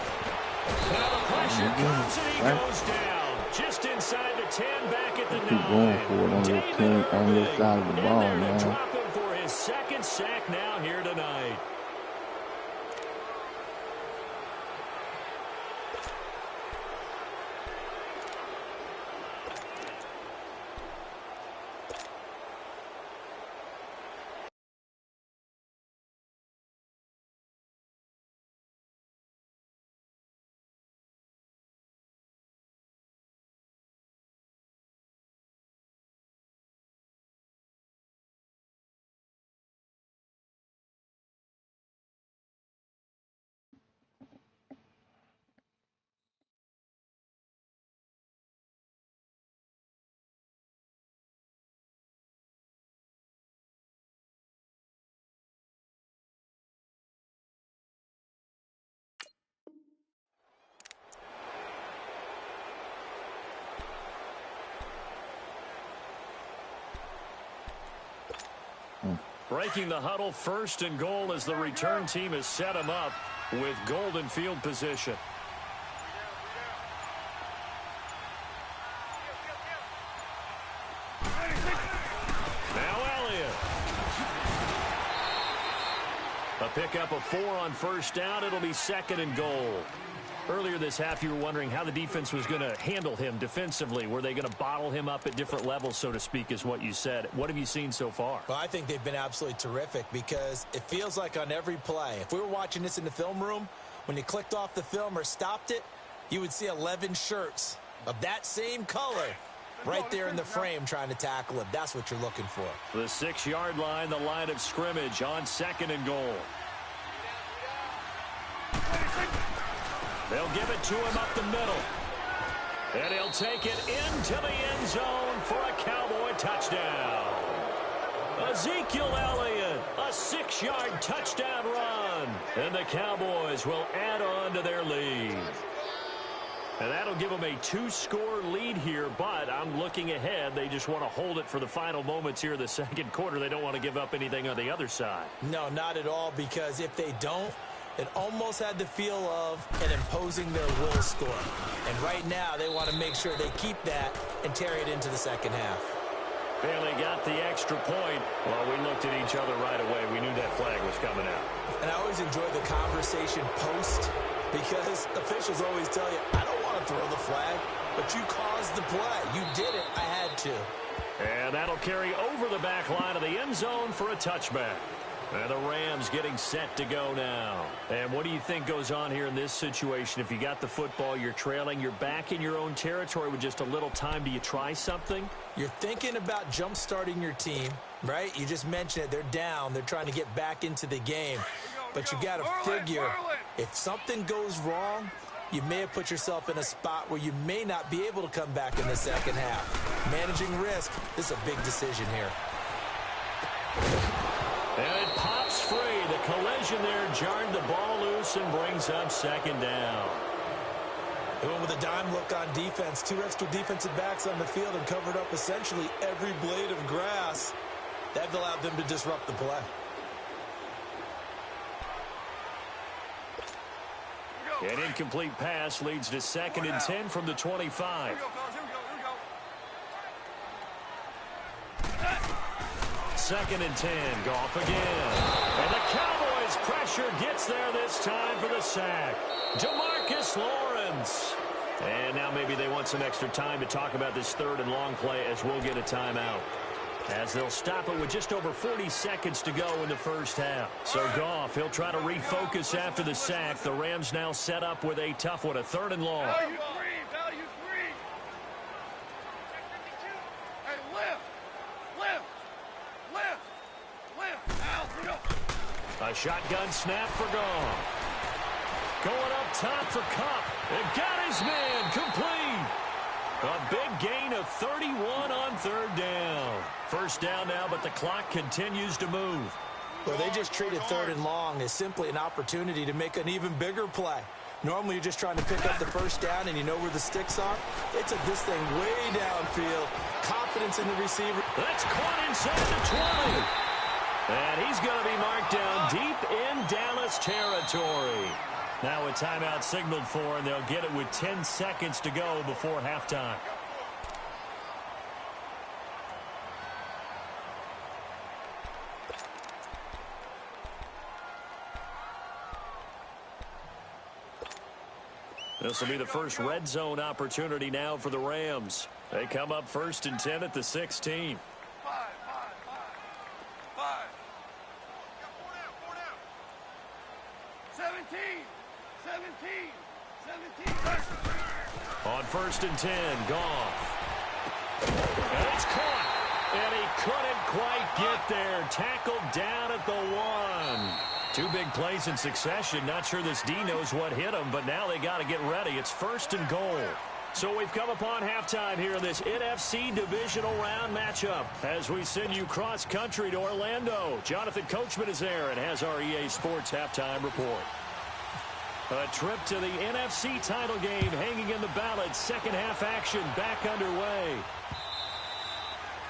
Now the pressure comes and he goes down. Just inside the 10, back at the 9. Keep going for it on your team, on your side of the ball, man. Drop him for his 2nd sack now here tonight. Breaking the huddle, 1st and goal as the return team has set him up with golden field position. Now Elliott. A pickup of 4 on 1st down. It'll be 2nd and goal. Earlier this half, you were wondering how the defense was going to handle him defensively. Were they going to bottle him up at different levels, so to speak, is what you said. What have you seen so far? Well, I think they've been absolutely terrific because it feels like on every play, if we were watching this in the film room, when you clicked off the film or stopped it, you would see 11 shirts of that same color right there in the frame trying to tackle him. That's what you're looking for. The 6-yard line, the line of scrimmage on 2nd and goal. They'll give it to him up the middle. And he'll take it into the end zone for a Cowboy touchdown. Ezekiel Elliott, a 6-yard touchdown run. And the Cowboys will add on to their lead. And that'll give them a 2-score lead here, but I'm looking ahead. They just want to hold it for the final moments here of the 2nd quarter. They don't want to give up anything on the other side. No, not at all, because if they don't, it almost had the feel of an imposing their will score. And right now, they want to make sure they keep that and carry it into the 2nd half. Bailey got the extra point. Well, we looked at each other right away. We knew that flag was coming out. And I always enjoy the conversation post because officials always tell you, I don't want to throw the flag, but you caused the play. You did it. I had to. And that'll carry over the back line of the end zone for a touchback. And the Rams getting set to go now. And what do you think goes on here in this situation? If you got the football, you're trailing, you're back in your own territory with just a little time. Do you try something? You're thinking about jump-starting your team, right? You just mentioned it. They're down. They're trying to get back into the game. But you got to figure, if something goes wrong, you may have put yourself in a spot where you may not be able to come back in the 2nd half. Managing risk, this is a big decision here. And it pops free. The collision there jarred the ball loose and brings up 2nd down. They went with a dime look on defense. 2 extra defensive backs on the field and covered up essentially every blade of grass. That allowed them to disrupt the play. An incomplete pass leads to 2nd and 10 from the 25. 2nd and 10. Goff again. And the Cowboys pressure gets there this time for the sack. DeMarcus Lawrence. And now maybe they want some extra time to talk about this 3rd and long play as we'll get a timeout. As they'll stop it with just over 40 seconds to go in the 1st half. So Goff, he'll try to refocus after the sack. The Rams now set up with a tough one, a 3rd and long. Value three. Hey, lift. Out, we go. A shotgun snap for Goff. Going up top for Kupp. It got his man complete. A big gain of 31 on 3rd down. 1st down now, but the clock continues to move. Well, they just treated 3rd and long as simply an opportunity to make an even bigger play. Normally, you're just trying to pick up the 1st down and you know where the sticks are. They took this thing way downfield. Confidence in the receiver. That's caught inside the 20. And he's going to be marked down deep in Dallas territory. Now a timeout signaled for, and they'll get it with 10 seconds to go before halftime. This will be the first red zone opportunity now for the Rams. They come up 1st and 10 at the 16. 5. 17. On 1st and 10, Goff. And it's caught. And he couldn't quite get there. Tackled down at the 1. 2 big plays in succession. Not sure this D knows what hit him, but now they got to get ready. It's 1st and goal. So we've come upon halftime here in this NFC divisional round matchup as we send you cross-country to Orlando. Jonathan Coachman is there and has our EA Sports halftime report. A trip to the NFC title game hanging in the balance. Second half action back underway.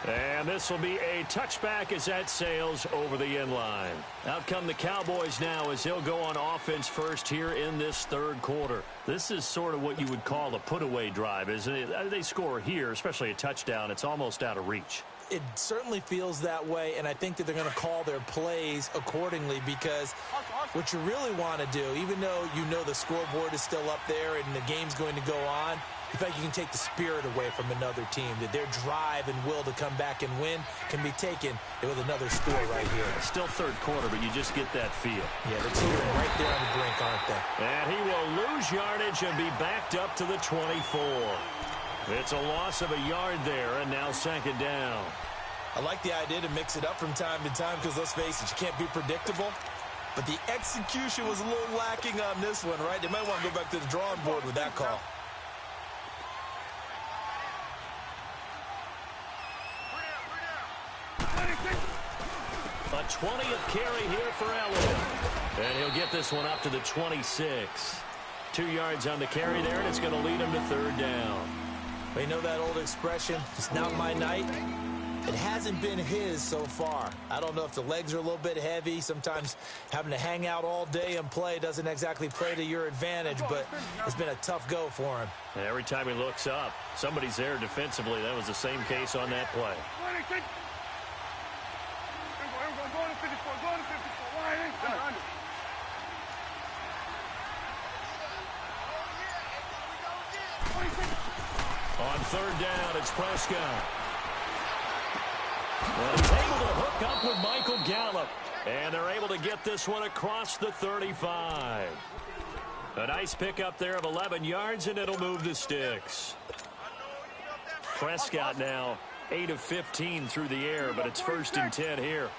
And this will be a touchback as that sails over the end line. Out come the Cowboys now as he'll go on offense first here in this 3rd quarter. This is sort of what you would call a put-away drive, isn't it? They score here, especially a touchdown. It's almost out of reach. It certainly feels that way, and I think that they're going to call their plays accordingly because what you really want to do, even though you know the scoreboard is still up there and the game's going to go on, in fact, you can take the spirit away from another team, that their drive and will to come back and win can be taken with another score right here. Still 3rd quarter, but you just get that feel. Yeah, they're teetering right there on the brink, aren't they? And he will lose yardage and be backed up to the 24. It's a loss of a yard there, and now 2nd down. I like the idea to mix it up from time to time because, let's face it, you can't be predictable. But the execution was a little lacking on this one, right? They might want to go back to the drawing board with that call. A 20th carry here for Elliott. And he'll get this one up to the 26. 2 yards on the carry there, and it's going to lead him to 3rd down. Well, you know that old expression, it's not my night? It hasn't been his so far. I don't know if the legs are a little bit heavy. Sometimes having to hang out all day and play doesn't exactly play to your advantage, but it's been a tough go for him. And every time he looks up, somebody's there defensively. That was the same case on that play. On 3rd down, it's Prescott. And he's able to hook up with Michael Gallup. And they're able to get this one across the 35. A nice pickup there of 11 yards, and it'll move the sticks. Prescott now 8 of 15 through the air, but it's 1st and 10 here.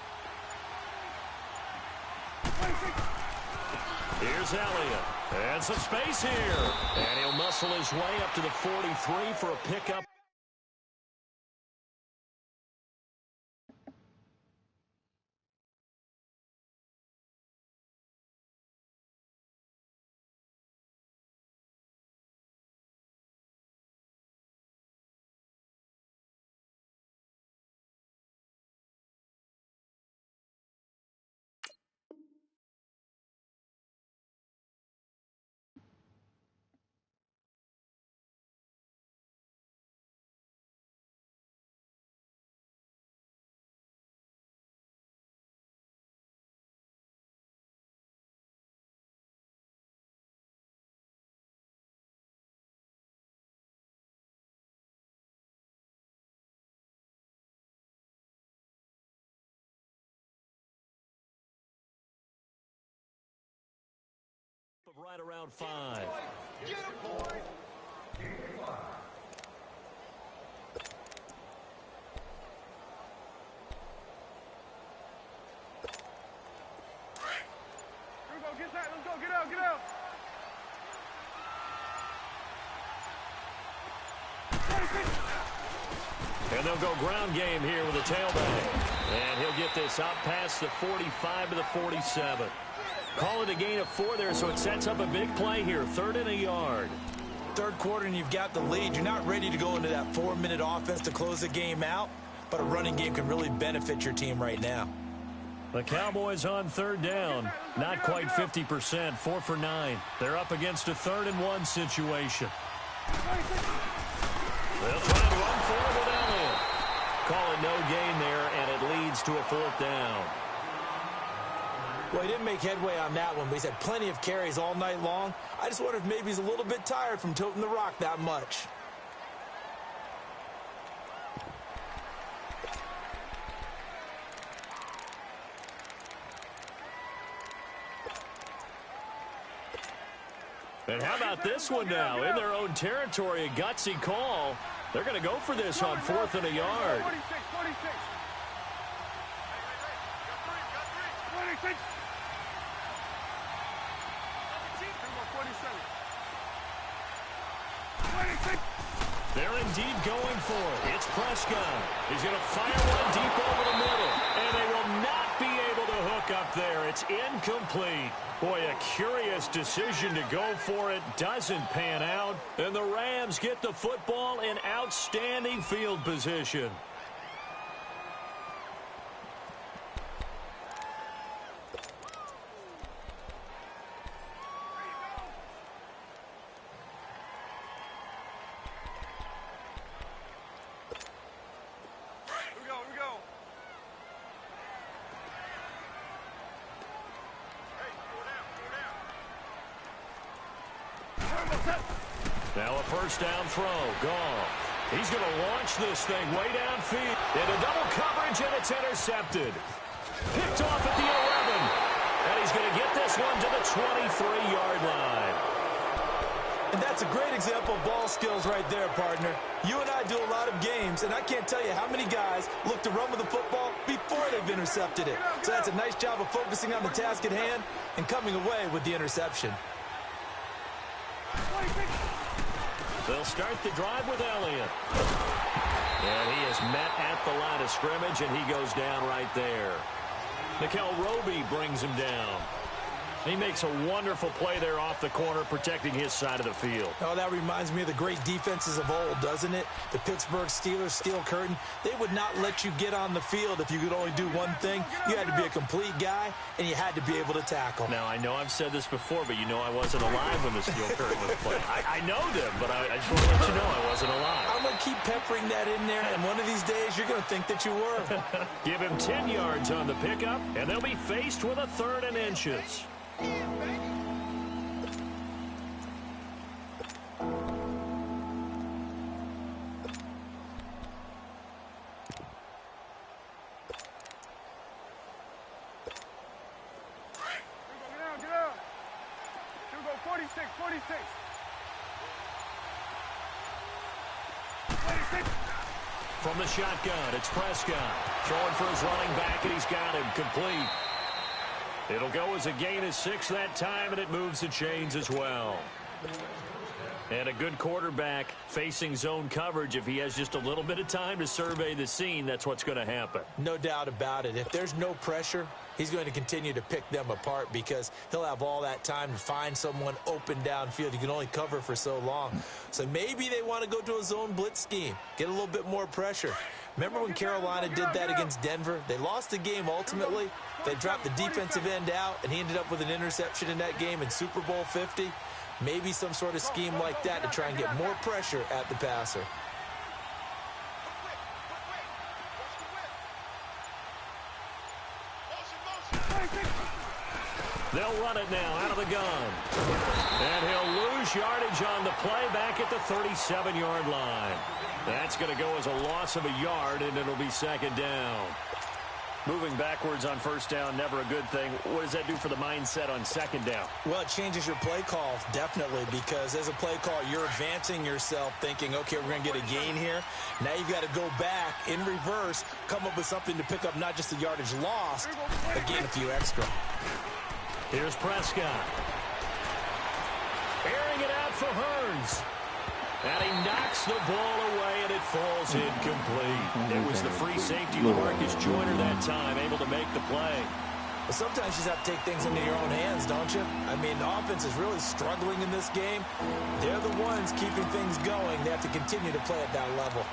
Here's Elliott. And some space here. And he'll muscle his way up to the 43 for a pickup. Right around 5. Get him, boy. Get that. Let's go. Get out. Get out. And they'll go ground game here with a tailback. And he'll get this out past the 45 to the 47. Call it a gain of 4 there, so it sets up a big play here. 3rd and a yard. 3rd quarter and you've got the lead. You're not ready to go into that 4-minute offense to close the game out, but a running game can really benefit your team right now. The Cowboys on 3rd down. Not quite 50%, 4 for 9. They're up against a 3rd and 1 situation. They'll try to run forward with Elliott. Call it no gain there, and it leads to a 4th down. Well, he didn't make headway on that one, but he's had plenty of carries all night long. I just wonder if maybe he's a little bit tired from toting the rock that much. And how about this one now? In their own territory, a gutsy call. They're going to go for this on 4th and a yard. 46. 26. 26. They're indeed going for it. It's Prescott. He's going to fire one deep over the middle. And they will not be able to hook up there. It's incomplete. Boy, a curious decision to go for it. Doesn't pan out. And the Rams get the football in outstanding field position. Now a first down throw. Goff. He's going to launch this thing way downfield. Into double coverage, and it's intercepted. Picked off at the 11. And he's going to get this one to the 23-yard line. And that's a great example of ball skills right there, partner. You and I do a lot of games, and I can't tell you how many guys look to run with the football before they've intercepted it. So that's a nice job of focusing on the task at hand and coming away with the interception. They'll start the drive with Elliott. And he is met at the line of scrimmage, and he goes down right there. Nickel Roby brings him down. He makes a wonderful play there off the corner, protecting his side of the field. Oh, that reminds me of the great defenses of old, doesn't it? The Pittsburgh Steelers steel curtain. They would not let you get on the field if you could only do one thing. You had to be a complete guy, and you had to be able to tackle. Now, I know I've said this before, but you know I wasn't alive when the steel curtain was played. I know them, but I just want to let you know I wasn't alive. I'm going to keep peppering that in there, and one of these days you're going to think that you were. Give him 10 yards on the pickup, and they'll be faced with a 3rd and inches. Get out. Here we go, 46. 26. From the shotgun, it's Prescott. Throwing for his running back, and he's got him complete. It'll go as a gain of 6 that time, and it moves the chains as well. And a good quarterback facing zone coverage. If he has just a little bit of time to survey the scene, that's what's going to happen. No doubt about it. If there's no pressure, he's going to continue to pick them apart because he'll have all that time to find someone open downfield. You can only cover for so long. So maybe they want to go to a zone blitz scheme, get a little bit more pressure. Remember when Carolina did that against Denver? They lost the game ultimately. They dropped the defensive end out, and he ended up with an interception in that game in Super Bowl 50. Maybe some sort of scheme like that to try and get more pressure at the passer. They'll run it now out of the gun. And he'll lose yardage on the play back at the 37-yard line. That's going to go as a loss of a yard, and it'll be 2nd down. Moving backwards on 1st down, never a good thing. What does that do for the mindset on 2nd down? Well, it changes your play call, definitely, because as a play call, you're advancing yourself thinking, okay, we're going to get a gain here. Now you've got to go back in reverse, come up with something to pick up not just the yardage lost, but gain a few extra. Here's Prescott. Airing it out for Hearns. And he knocks the ball away, and it falls incomplete. It was the free safety, Marcus Joyner, that time, able to make the play. But sometimes you just have to take things into your own hands, don't you? I mean, the offense is really struggling in this game. They're the ones keeping things going. They have to continue to play at that level.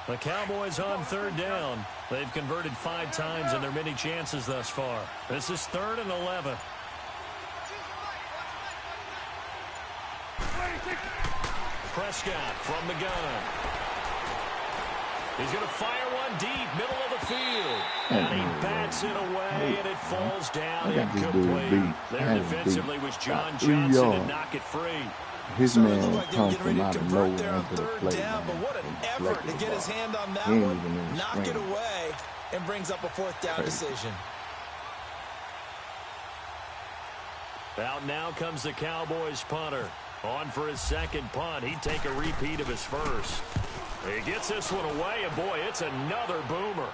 The Cowboys on 3rd down. They've converted 5 times in their many chances thus far. This is 3rd and 11. Prescott from the gun. He's going to fire one deep, middle of the field. And he bats it away, and it falls down incomplete. There defensively was John Johnson to knock it free. His So it man looked like they were comes getting ready from to out of convert nowhere there on into the third play. down, but what an effort to get his hand on that one, knock it away, and brings up a fourth down decision. Out now comes the Cowboys punter. On for his second punt. He'd take a repeat of his first. He gets this one away, and boy, it's another boomer.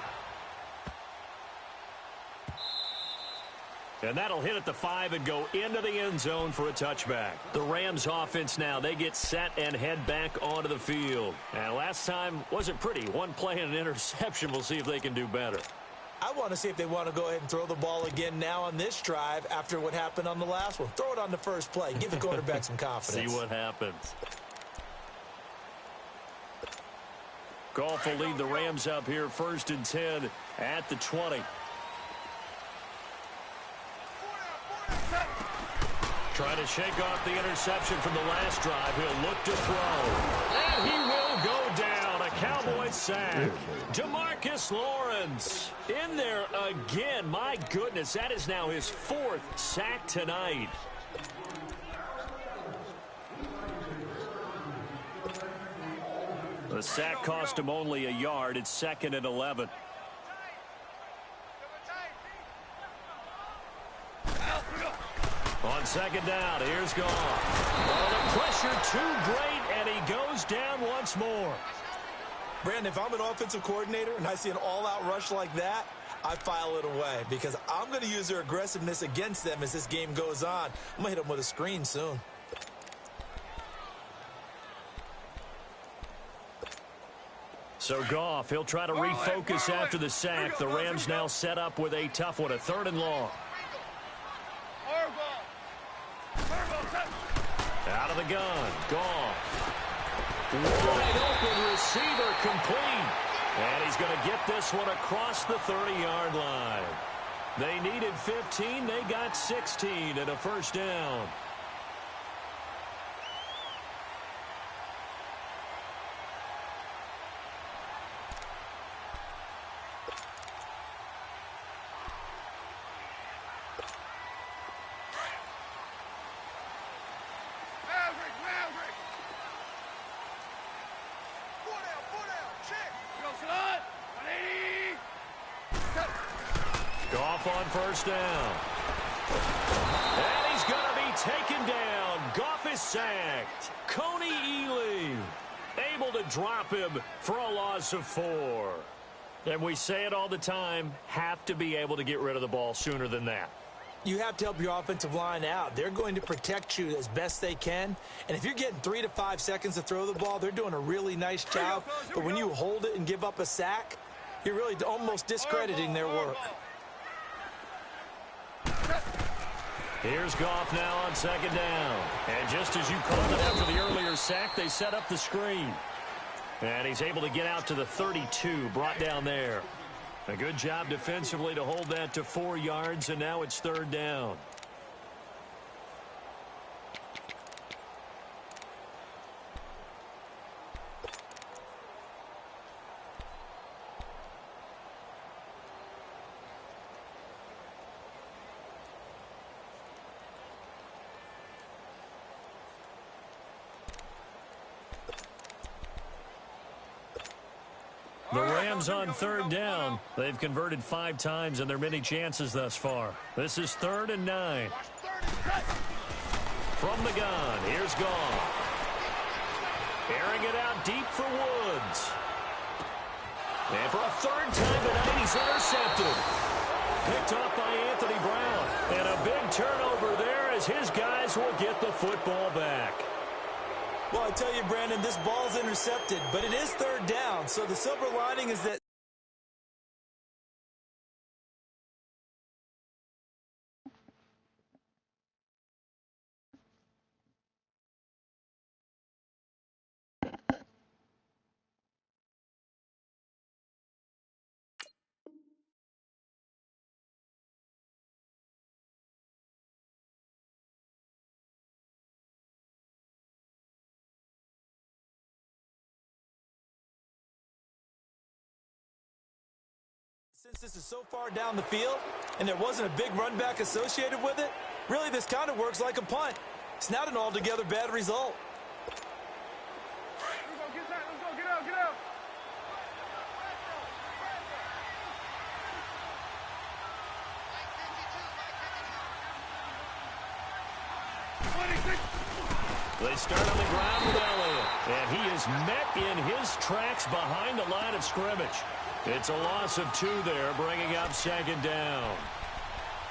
And that'll hit at the 5 and go into the end zone for a touchback. The Rams offense now, they get set and head back onto the field. And last time wasn't pretty. One play and an interception. We'll see if they can do better. I want to see if they want to go ahead and throw the ball again now on this drive after what happened on the last one. Throw it on the first play. Give the quarterback some confidence. See what happens. Goff will lead the Rams up here 1st and 10 at the 20. Trying to shake off the interception from the last drive. He'll look to throw. And he will go down. A Cowboy sack. DeMarcus Lawrence in there again. My goodness, that is now his 4th sack tonight. The sack cost him only a yard. It's 2nd and 11. On 2nd down, here's Goff. Oh, the pressure too great, and he goes down once more. Brandon, if I'm an offensive coordinator and I see an all-out rush like that, I file it away because I'm going to use their aggressiveness against them as this game goes on. I'm going to hit them with a screen soon. So Goff, he'll try to refocus after the sack. The Rams now set up with a tough one, a 3rd and long. Out of the gun, Goff. Wide open receiver complete. And he's going to get this one across the 30-yard line. They needed 15. They got 16 and a 1st down. Goff on 1st down. And he's going to be taken down. Goff is sacked. Coney Ely able to drop him for a loss of 4. And we say it all the time, have to be able to get rid of the ball sooner than that. You have to help your offensive line out. They're going to protect you as best they can. And if you're getting 3 to 5 seconds to throw the ball, they're doing a really nice job. But when you hold it and give up a sack, you're really almost discrediting their work. Here's Goff now on 2nd down. And just as you called it after the earlier sack, they set up the screen. And he's able to get out to the 32, brought down there. A good job defensively to hold that to 4 yards, and now it's 3rd down. The Rams on 3rd down. They've converted 5 times in their many chances thus far. This is 3rd and 9. From the gun, here's Goff. Airing it out deep for Woods. And for a 3rd time tonight, he's intercepted. Picked off by Anthony Brown. And a big turnover there as his guys will get the football back. Well, I tell you, Brandon, this ball's intercepted, but it is 3rd down. So the silver lining is that This is so far down the field, and there wasn't a big run back associated with it. Really, this kind of works like a punt. It's not an altogether bad result. Let's go, get out, get out. They start on the ground with Elliott, and he is met in his tracks behind the line of scrimmage. It's a loss of 2 there, bringing up 2nd down.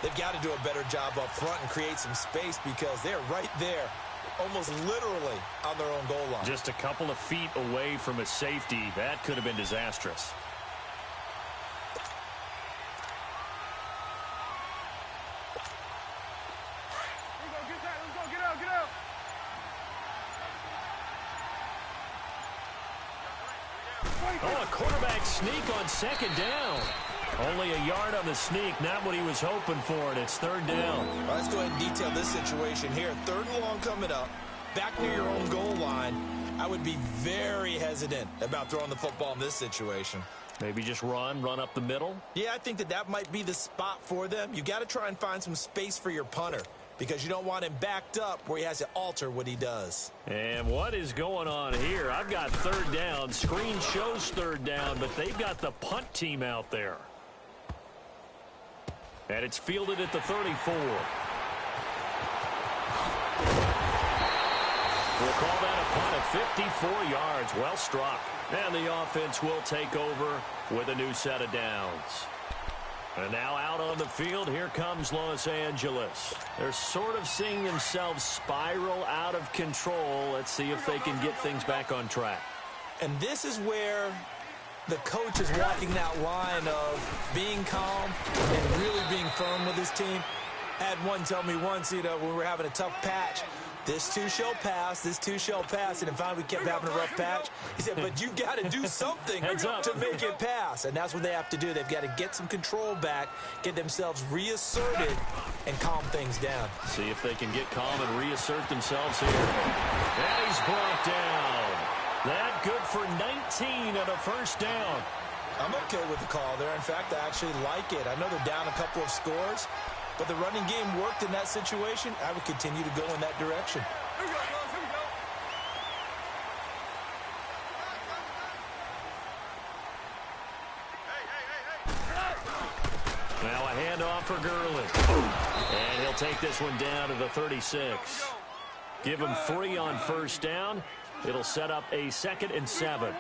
They've got to do a better job up front and create some space because they're right there, almost literally on their own goal line. Just a couple of feet away from a safety. That could have been disastrous. Oh, a quarterback sneak on 2nd down. Only a yard on the sneak, not what he was hoping for, and it's 3rd down. Well, let's go ahead and detail this situation here. 3rd and long coming up, back near your own goal line. I would be very hesitant about throwing the football in this situation. Maybe just run up the middle? Yeah, I think that might be the spot for them. You got to try and find some space for your punter because you don't want him backed up where he has to alter what he does. And what is going on here? I've got 3rd down. Screen shows 3rd down, but they've got the punt team out there. And it's fielded at the 34. We'll call that a punt of 54 yards. Well struck. And the offense will take over with a new set of downs. And now out on the field, here comes Los Angeles. They're sort of seeing themselves spiral out of control. Let's see if they can get things back on track. And this is where the coach is walking that line of being calm and really being firm with his team. I had one tell me once, when we were having a tough patch, this too shall pass, this too shall pass. And finally we kept having a rough patch. He said, but you got to do something to make it pass. And that's what they have to do. They've got to get some control back, get themselves reasserted, and calm things down. See if they can get calm and reassert themselves here. And he's brought down. That good for 19 and a 1st down. I'm okay with the call there. In fact, I actually like it. I know they're down a couple of scores, but the running game worked in that situation. I would continue to go in that direction. Here we go, fellas, here we go. Hey. Now a handoff for Gurley. And he'll take this one down to the 36. Give him 3 on 1st down. It'll set up a 2nd and 7.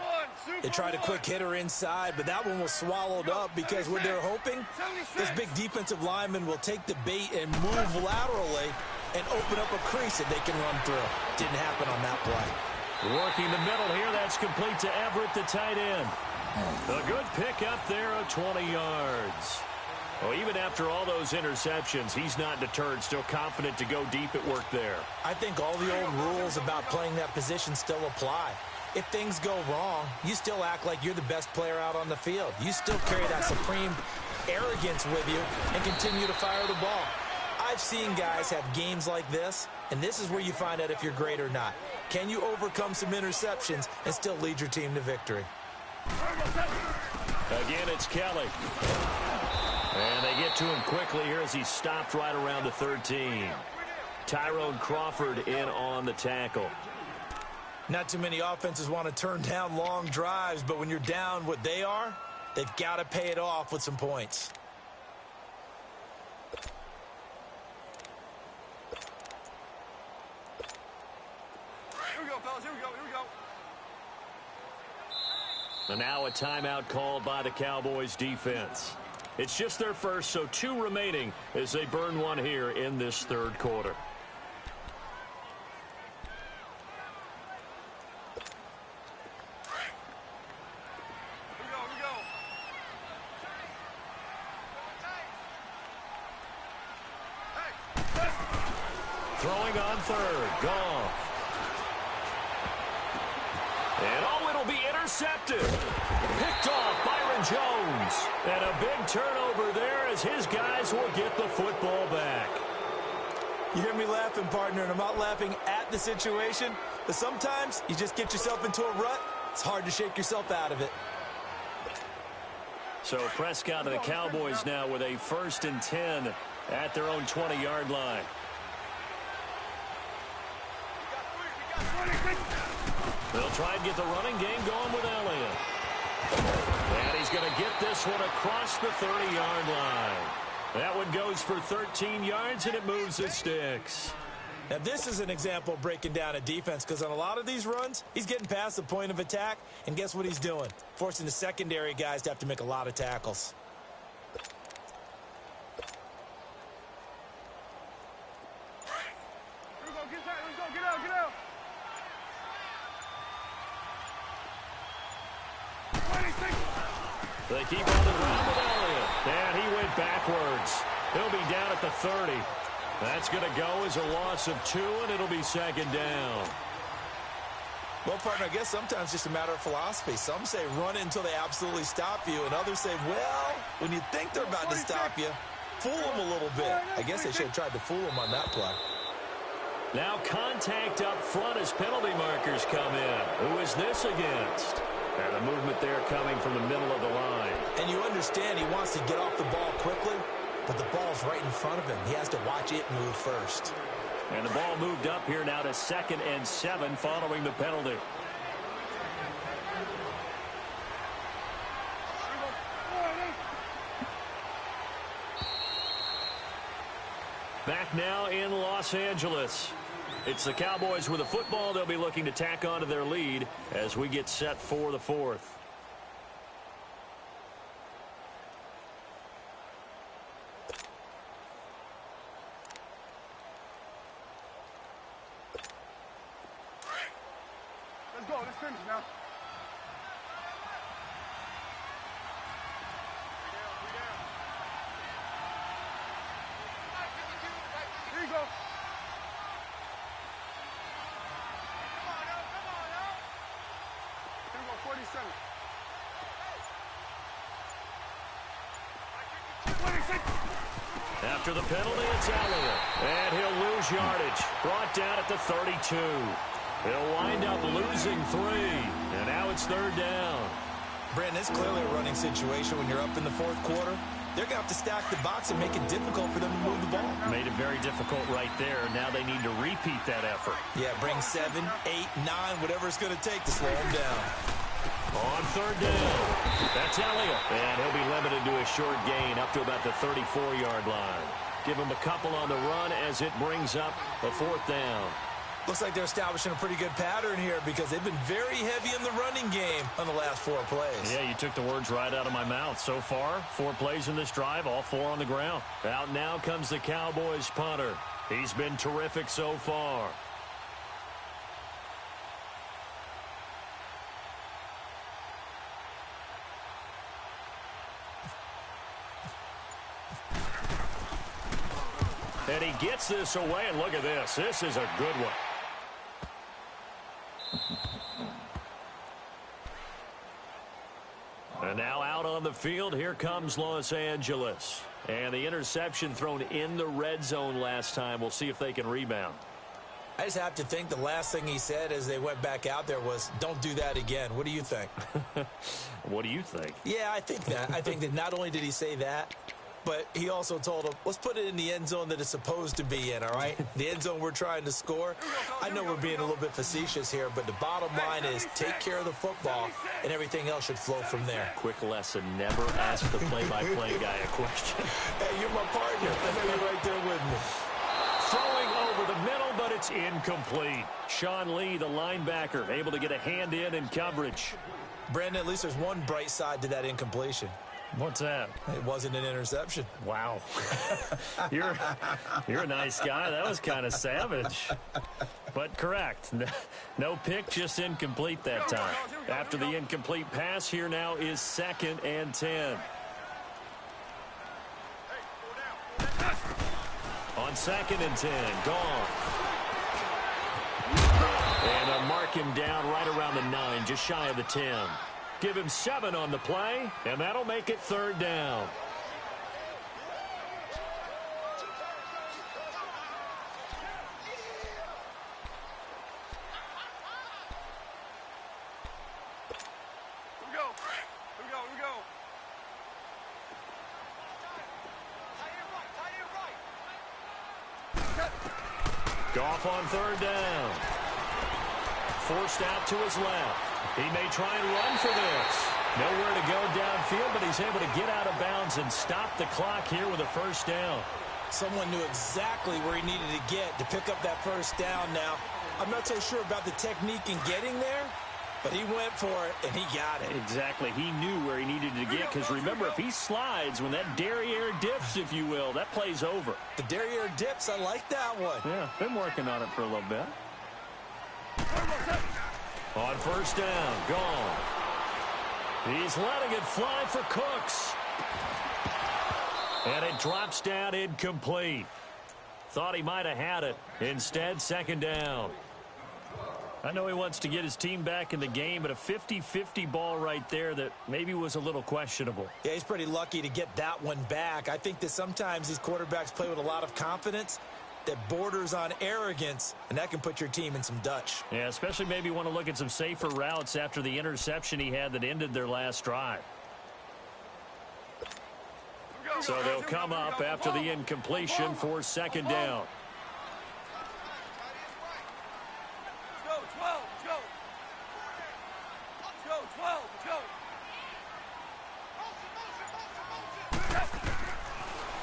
They tried a quick hitter inside, but that one was swallowed up because what they're hoping, this big defensive lineman will take the bait and move laterally and open up a crease that they can run through. Didn't happen on that play. Working the middle here, that's complete to Everett, the tight end. A good pickup there of 20 yards. Well, even after all those interceptions, he's not deterred, still confident to go deep at work there. I think all the old rules about playing that position still apply. If things go wrong, you still act like you're the best player out on the field. You still carry that supreme arrogance with you and continue to fire the ball. I've seen guys have games like this, and this is where you find out if you're great or not. Can you overcome some interceptions and still lead your team to victory? Again, it's Kelly. And they get to him quickly here as he stopped right around the 13. Tyrone Crawford in on the tackle. Not too many offenses want to turn down long drives, but when you're down what they are, they've got to pay it off with some points. Here we go, fellas. Here we go. Here we go. And now a timeout called by the Cowboys defense. It's just their first, so 2 remaining as they burn one here in this 3rd quarter. Throwing on 3rd, Goff. And it'll be intercepted. Picked off Byron Jones. And a big turnover there as his guys will get the football back. You hear me laughing, partner, and I'm not laughing at the situation, but sometimes you just get yourself into a rut. It's hard to shake yourself out of it. So Prescott and the Cowboys now with a 1st and 10 at their own 20-yard line. They'll try and get the running game going with Elliott. And he's going to get this one across the 30-yard line. That one goes for 13 yards, and it moves the sticks. Now, this is an example of breaking down a defense, because on a lot of these runs, he's getting past the point of attack, and guess what he's doing? Forcing the secondary guys to have to make a lot of tackles. Let's go, get out. They keep on the ground with Elliott. And he went backwards. He'll be down at the 30. That's going to go as a loss of 2, and it'll be 2nd down. Well, partner, I guess sometimes it's just a matter of philosophy. Some say run it until they absolutely stop you, and others say, well, when you think they're about to stop you, fool them a little bit. I guess they should have tried to fool them on that play. Now contact up front as penalty markers come in. Who is this against? And the movement there coming from the middle of the line. And you understand he wants to get off the ball quickly, but the ball's right in front of him. He has to watch it move first. And the ball moved up here now to 2nd and 7 following the penalty. Back now in Los Angeles. It's the Cowboys with the football. They'll be looking to tack on to their lead as we get set for the 4th. Let's go. Let's finish now. Here you go. Here we go, 47. 26. After the penalty, it's Elliott. And he'll lose yardage. Brought down at the 32. He'll wind up losing 3. And now it's 3rd down. Brandon, it's clearly a running situation when you're up in the 4th quarter. They're going to have to stack the box and make it difficult for them to move the ball. Made it very difficult right there. Now they need to repeat that effort. Yeah, bring 7, 8, 9, whatever it's going to take to slow them down. On 3rd down, that's Elliott. And he'll be limited to a short gain up to about the 34-yard line. Give him a couple on the run as it brings up a 4th down. Looks like they're establishing a pretty good pattern here because they've been very heavy in the running game on the last 4 plays. Yeah, you took the words right out of my mouth. So far, 4 plays in this drive, all 4 on the ground. Out now comes the Cowboys punter. He's been terrific so far. And he gets this away, and look at this. This is a good one. And now out on the field, here comes Los Angeles. And the interception thrown in the red zone last time. We'll see if they can rebound. I just have to think the last thing he said as they went back out there was, don't do that again. What do you think? What do you think? Yeah, I think that. I think that not only did he say that, but he also told him, let's put it in the end zone that it's supposed to be in, all right? The end zone we're trying to score. I know we're being a little bit facetious here, but the bottom line is take care of the football, and everything else should flow from there. Quick lesson, never ask the play-by-play guy a question. Hey, you're my partner. I know you're right there with me. Throwing over the middle, but it's incomplete. Sean Lee, the linebacker, able to get a hand in coverage. Brandon, at least there's one bright side to that incompletion. What's that? It wasn't an interception. Wow. You're a nice guy. That was kind of savage. But correct. No pick, just incomplete that time. After the incomplete pass, here now is 2nd and 10. On 2nd and 10, gone. And they'll mark him down right around the 9, just shy of the 10. Give him 7 on the play, and that'll make it 3rd down. Here we go. Goff on third down. Forced out to his left. He may try and run for this. Nowhere to go downfield, but he's able to get out of bounds and stop the clock here with a first down. Someone knew exactly where he needed to get to pick up that first down now. I'm not so sure about the technique in getting there, but he went for it, and he got it. Exactly. He knew where he needed to get, because remember, if he slides, when that derriere dips, if you will, that play's over. The derriere dips, I like that one. Yeah, been working on it for a little bit. On first down, gone. He's letting it fly for Cooks. And it drops down incomplete. Thought he might have had it. Instead, second down. I know he wants to get his team back in the game, but a 50-50 ball right there that maybe was a little questionable. Yeah, he's pretty lucky to get that one back. I think that sometimes these quarterbacks play with a lot of confidence that borders on arrogance, and that can put your team in some Dutch. Yeah, especially maybe want to look at some safer routes after the interception he had that ended their last drive. So they'll come up after the incompletion for second down.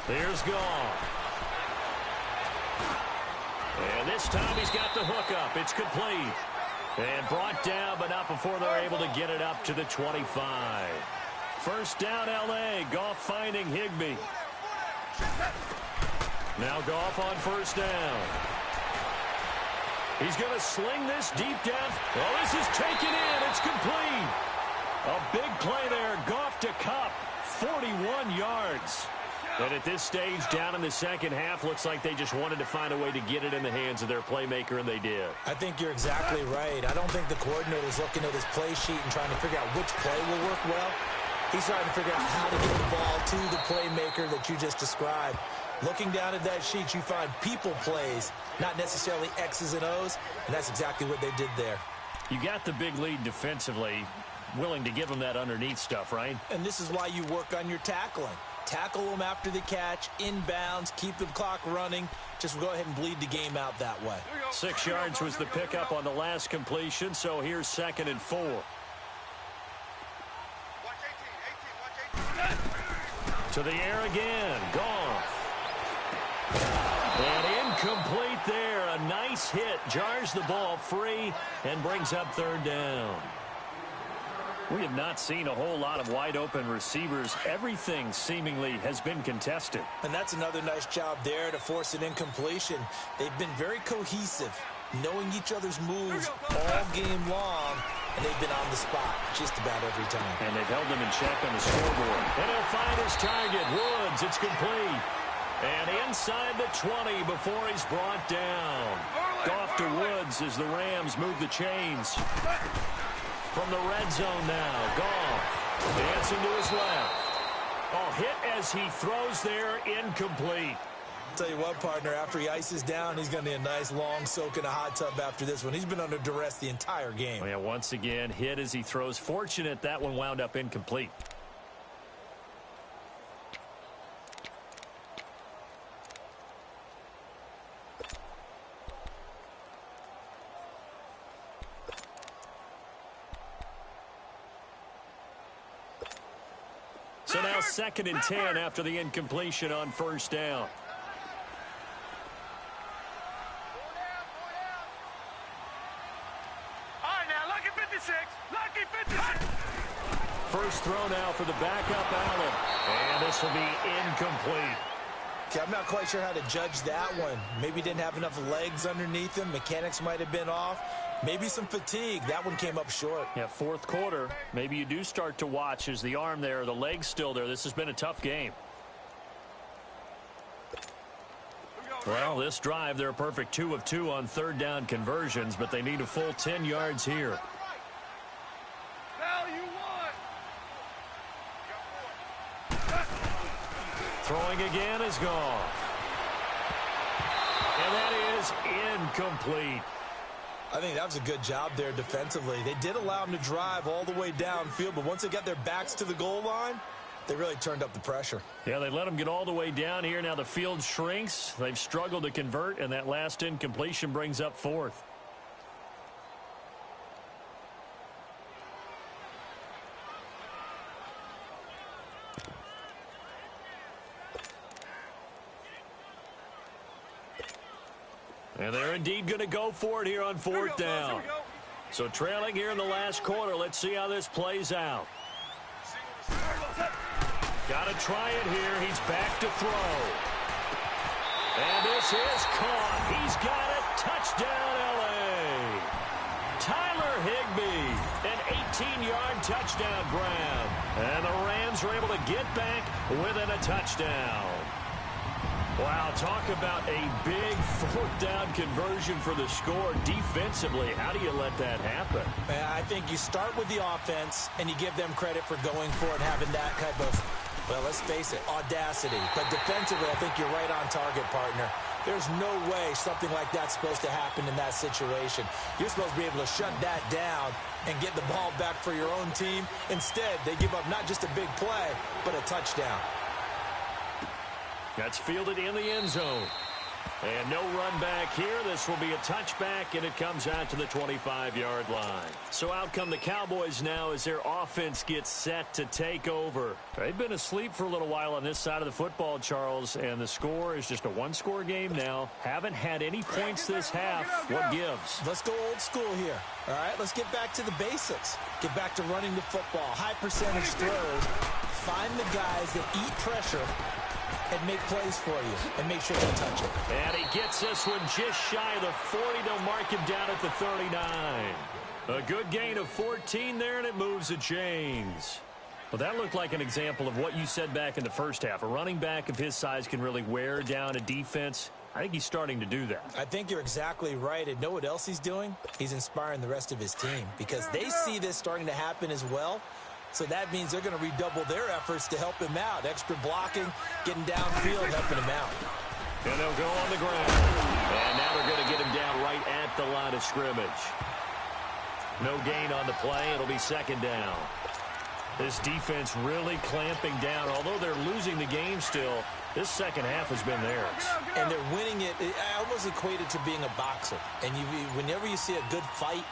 Here's Goff. And this time he's got the hookup. It's complete. And brought down, but not before they're able to get it up to the 25. First down, L.A. Goff finding Higbee. Now Goff on first down. He's going to sling this deep down. Oh, this is taken in. It's complete. A big play there. Goff to Kupp. 41 yards. And at this stage, down in the second half, looks like they just wanted to find a way to get it in the hands of their playmaker, and they did. I think you're exactly right. I don't think the coordinator's looking at his play sheet and trying to figure out which play will work well. He's trying to figure out how to get the ball to the playmaker that you just described. Looking down at that sheet, you find people plays, not necessarily X's and O's, and that's exactly what they did there. You got the big lead defensively, willing to give them that underneath stuff, right? And this is why you work on your tackling. Tackle them after the catch, inbounds, keep the clock running. Just go ahead and bleed the game out that way. 6 yards was the pickup on the last completion, so here's 2nd and 4. To the air again. Goff. And incomplete there. A nice hit. Jars the ball free and brings up third down. We have not seen a whole lot of wide-open receivers. Everything seemingly has been contested. And that's another nice job there to force an incompletion. They've been very cohesive, knowing each other's moves all game long, and they've been on the spot just about every time. And they've held them in check on the scoreboard. And he'll find his target. Woods, it's complete. And inside the 20 before he's brought down. Goff to Woods as the Rams move the chains. From the red zone now, Goff dancing to his left. Oh, hit as he throws there, incomplete. Tell you what, partner, after he ices down, he's going to need a nice long soak in a hot tub after this one. He's been under duress the entire game. Oh, yeah, once again, hit as he throws. Fortunate that one wound up incomplete. So now 2nd and 10 after the incompletion on first down. All right, now, lucky 56. Lucky 56. First throw now for the backup Allen. And this will be incomplete. Okay, I'm not quite sure how to judge that one. Maybe didn't have enough legs underneath him. Mechanics might have been off. Maybe some fatigue. That one came up short. Yeah, fourth quarter. Maybe you do start to watch as the arm there, the leg's still there. This has been a tough game. Well, this drive, they're a perfect 2 of 2 on third down conversions, but they need a full 10 yards here. Throwing again is gone. And that is incomplete. I think that was a good job there defensively. They did allow him to drive all the way downfield, but once they got their backs to the goal line, They really turned up the pressure. Yeah, they let them get all the way down here. Now the field shrinks. They've struggled to convert, and that last incompletion brings up fourth. And they're indeed going to go for it here on fourth down. So trailing here in the last quarter. Let's see how this plays out. Got to try it here. He's back to throw. And this is caught. He's got it. Touchdown, L.A. Tyler Higbee, an 18-yard touchdown grab. And the Rams are able to get back within a touchdown. Wow, talk about a big fourth down conversion for the score. Defensively, how do you let that happen? I think you start with the offense, and you give them credit for going for it, having that type of, well, let's face it, audacity. But defensively, I think you're right on target, partner. There's no way something like that's supposed to happen in that situation. You're supposed to be able to shut that down and get the ball back for your own team. Instead, they give up not just a big play, but a touchdown. That's fielded in the end zone. And no run back here. This will be a touchback, and it comes out to the 25-yard line. So out come the Cowboys now as their offense gets set to take over. They've been asleep for a little while on this side of the football, Charles, and the score is just a one-score game now. Haven't had any points this half. What gives? Let's go old school here. All right, let's get back to the basics. Get back to running the football. High percentage throws. Find the guys that eat pressure and make plays for you, and make sure they touch it. And he gets this one just shy of the 40. They'll mark him down at the 39. A good gain of 14 there, and it moves the chains. Well, that looked like an example of what you said back in the first half. A running back of his size can really wear down a defense. I think he's starting to do that. I think you're exactly right. And know what else he's doing? He's inspiring the rest of his team because they see this starting to happen as well. So that means they're going to redouble their efforts to help him out. Extra blocking, getting downfield, helping him out. And they'll go on the ground. And now they're going to get him down right at the line of scrimmage. No gain on the play. It'll be second down. This defense really clamping down. Although they're losing the game still, this second half has been theirs. And they're winning it. I almost equate it to being a boxer. And whenever you see a good fight,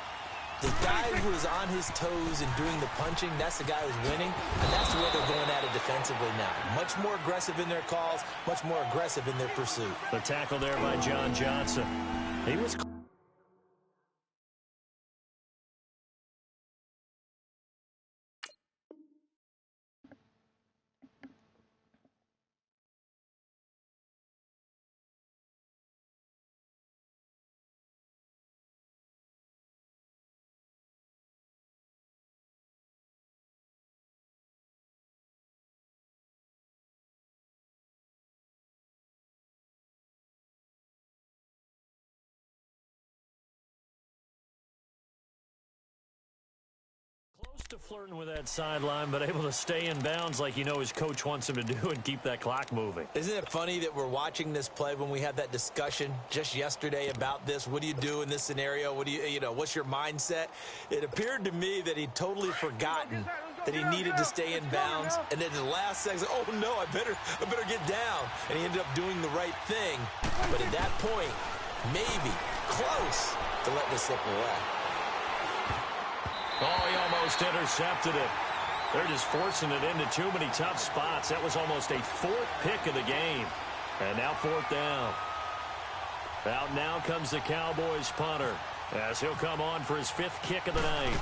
the guy who is on his toes and doing the punching, that's the guy who's winning. And that's the way they're going at it defensively now. Much more aggressive in their calls, much more aggressive in their pursuit. The tackle there by John Johnson. He was... close to flirting with that sideline, but able to stay in bounds like you know his coach wants him to do and keep that clock moving. Isn't it funny that we're watching this play when we had that discussion just yesterday about this? What do you do in this scenario? What do you know, what's your mindset? It appeared to me that he'd totally forgotten that he needed to stay in bounds, and then the last second, oh no, I better get down. And he ended up doing the right thing. But at that point, maybe close to letting it slip away. Oh, he almost intercepted it. They're just forcing it into too many tough spots. That was almost a fourth pick of the game. And now fourth down. Out now comes the Cowboys punter as he'll come on for his fifth kick of the night.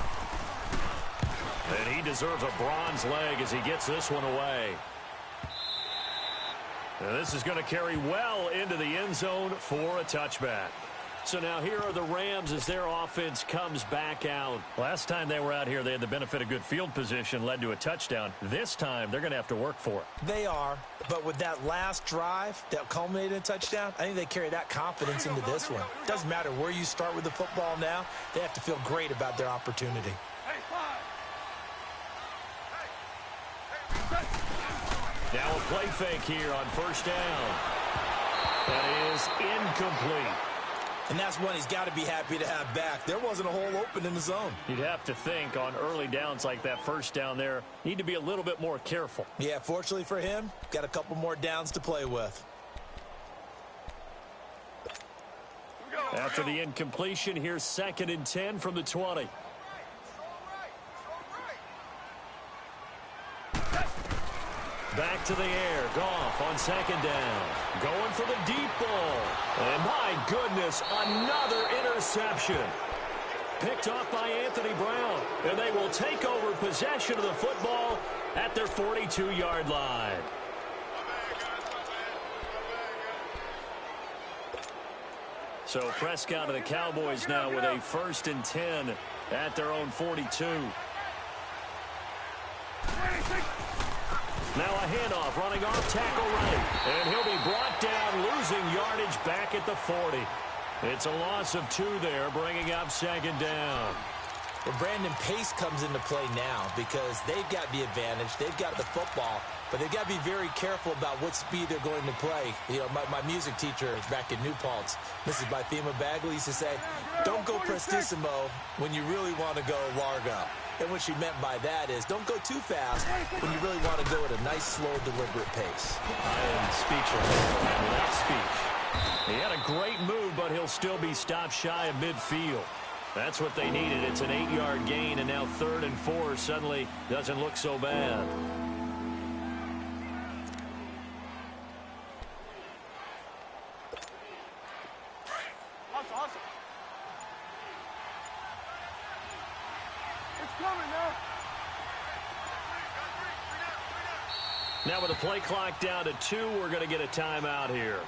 And he deserves a bronze leg as he gets this one away. And this is going to carry well into the end zone for a touchback. So now here are the Rams as their offense comes back out. Last time they were out here, they had the benefit of good field position, led to a touchdown. This time, they're going to have to work for it. They are, but with that last drive that culminated in a touchdown, I think they carry that confidence into this one. Doesn't matter where you start with the football now, they have to feel great about their opportunity. Now a play fake here on first down. That is incomplete. And that's one he's got to be happy to have back. There wasn't a hole open in the zone. You'd have to think on early downs like that first down there, need to be a little bit more careful. Yeah, fortunately for him, got a couple more downs to play with. After the incompletion, here's 2nd and 10 from the 20. Back to the air. Goff on 2nd down. Going for the deep ball. And my goodness, another interception. Picked off by Anthony Brown. And they will take over possession of the football at their 42-yard line. So Prescott of the Cowboys now with a 1st and 10 at their own 42. Now a handoff, running off tackle right. And he'll be brought down, losing yardage back at the 40. It's a loss of 2 there, bringing up 2nd down. Well, Brandon, pace comes into play now because they've got the advantage. They've got the football, but they've got to be very careful about what speed they're going to play. You know, my music teacher back in New Paltz, Mrs. Bythema Bagley, used to say, don't go prestissimo when you really want to go largo. And what she meant by that is don't go too fast when you really want to go at a nice, slow, deliberate pace. I am speechless. Without speech. He had a great move, but he'll still be stopped shy of midfield. That's what they needed. It's an 8-yard gain, and now 3rd and 4 suddenly doesn't look so bad. Hustle. It's coming now. Now with the play clock down to 2, we're going to get a timeout here.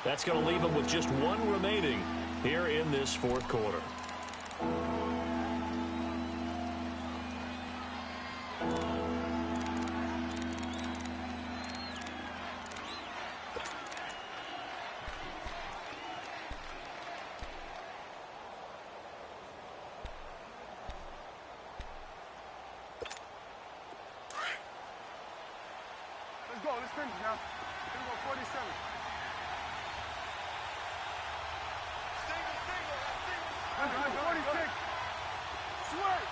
That's going to leave them with just 1 remaining here in this 4th quarter. Let's go. Let's finish now. Let's go 47. Let's go 46. Sweat.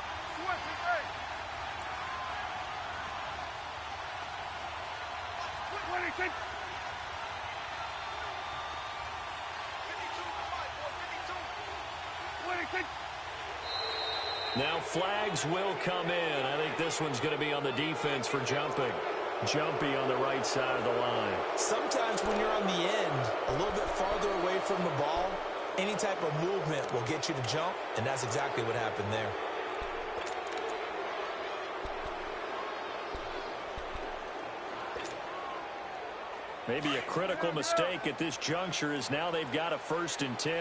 Hey. 26. 26. Now flags will come in. I think this one's going to be on the defense for jumping. Jumpy on the right side of the line. Sometimes when you're on the end, a little bit farther away from the ball, any type of movement will get you to jump, and that's exactly what happened there. Maybe a critical mistake at this juncture is now they've got a 1st and 10.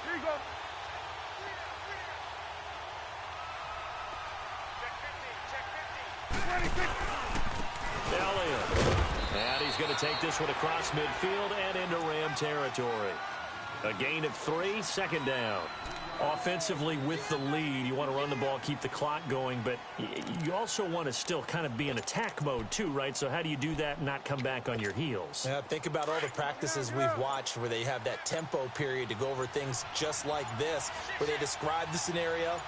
Here you go. Check 50. Elliott. And he's going to take this one across midfield and into Ram territory. A gain of 3, 2nd down. Offensively with the lead, you want to run the ball, keep the clock going, but you also want to still kind of be in attack mode too, right? So how do you do that and not come back on your heels? Yeah, think about all the practices we've watched where they have that tempo period to go over things just like this, where they describe the scenario,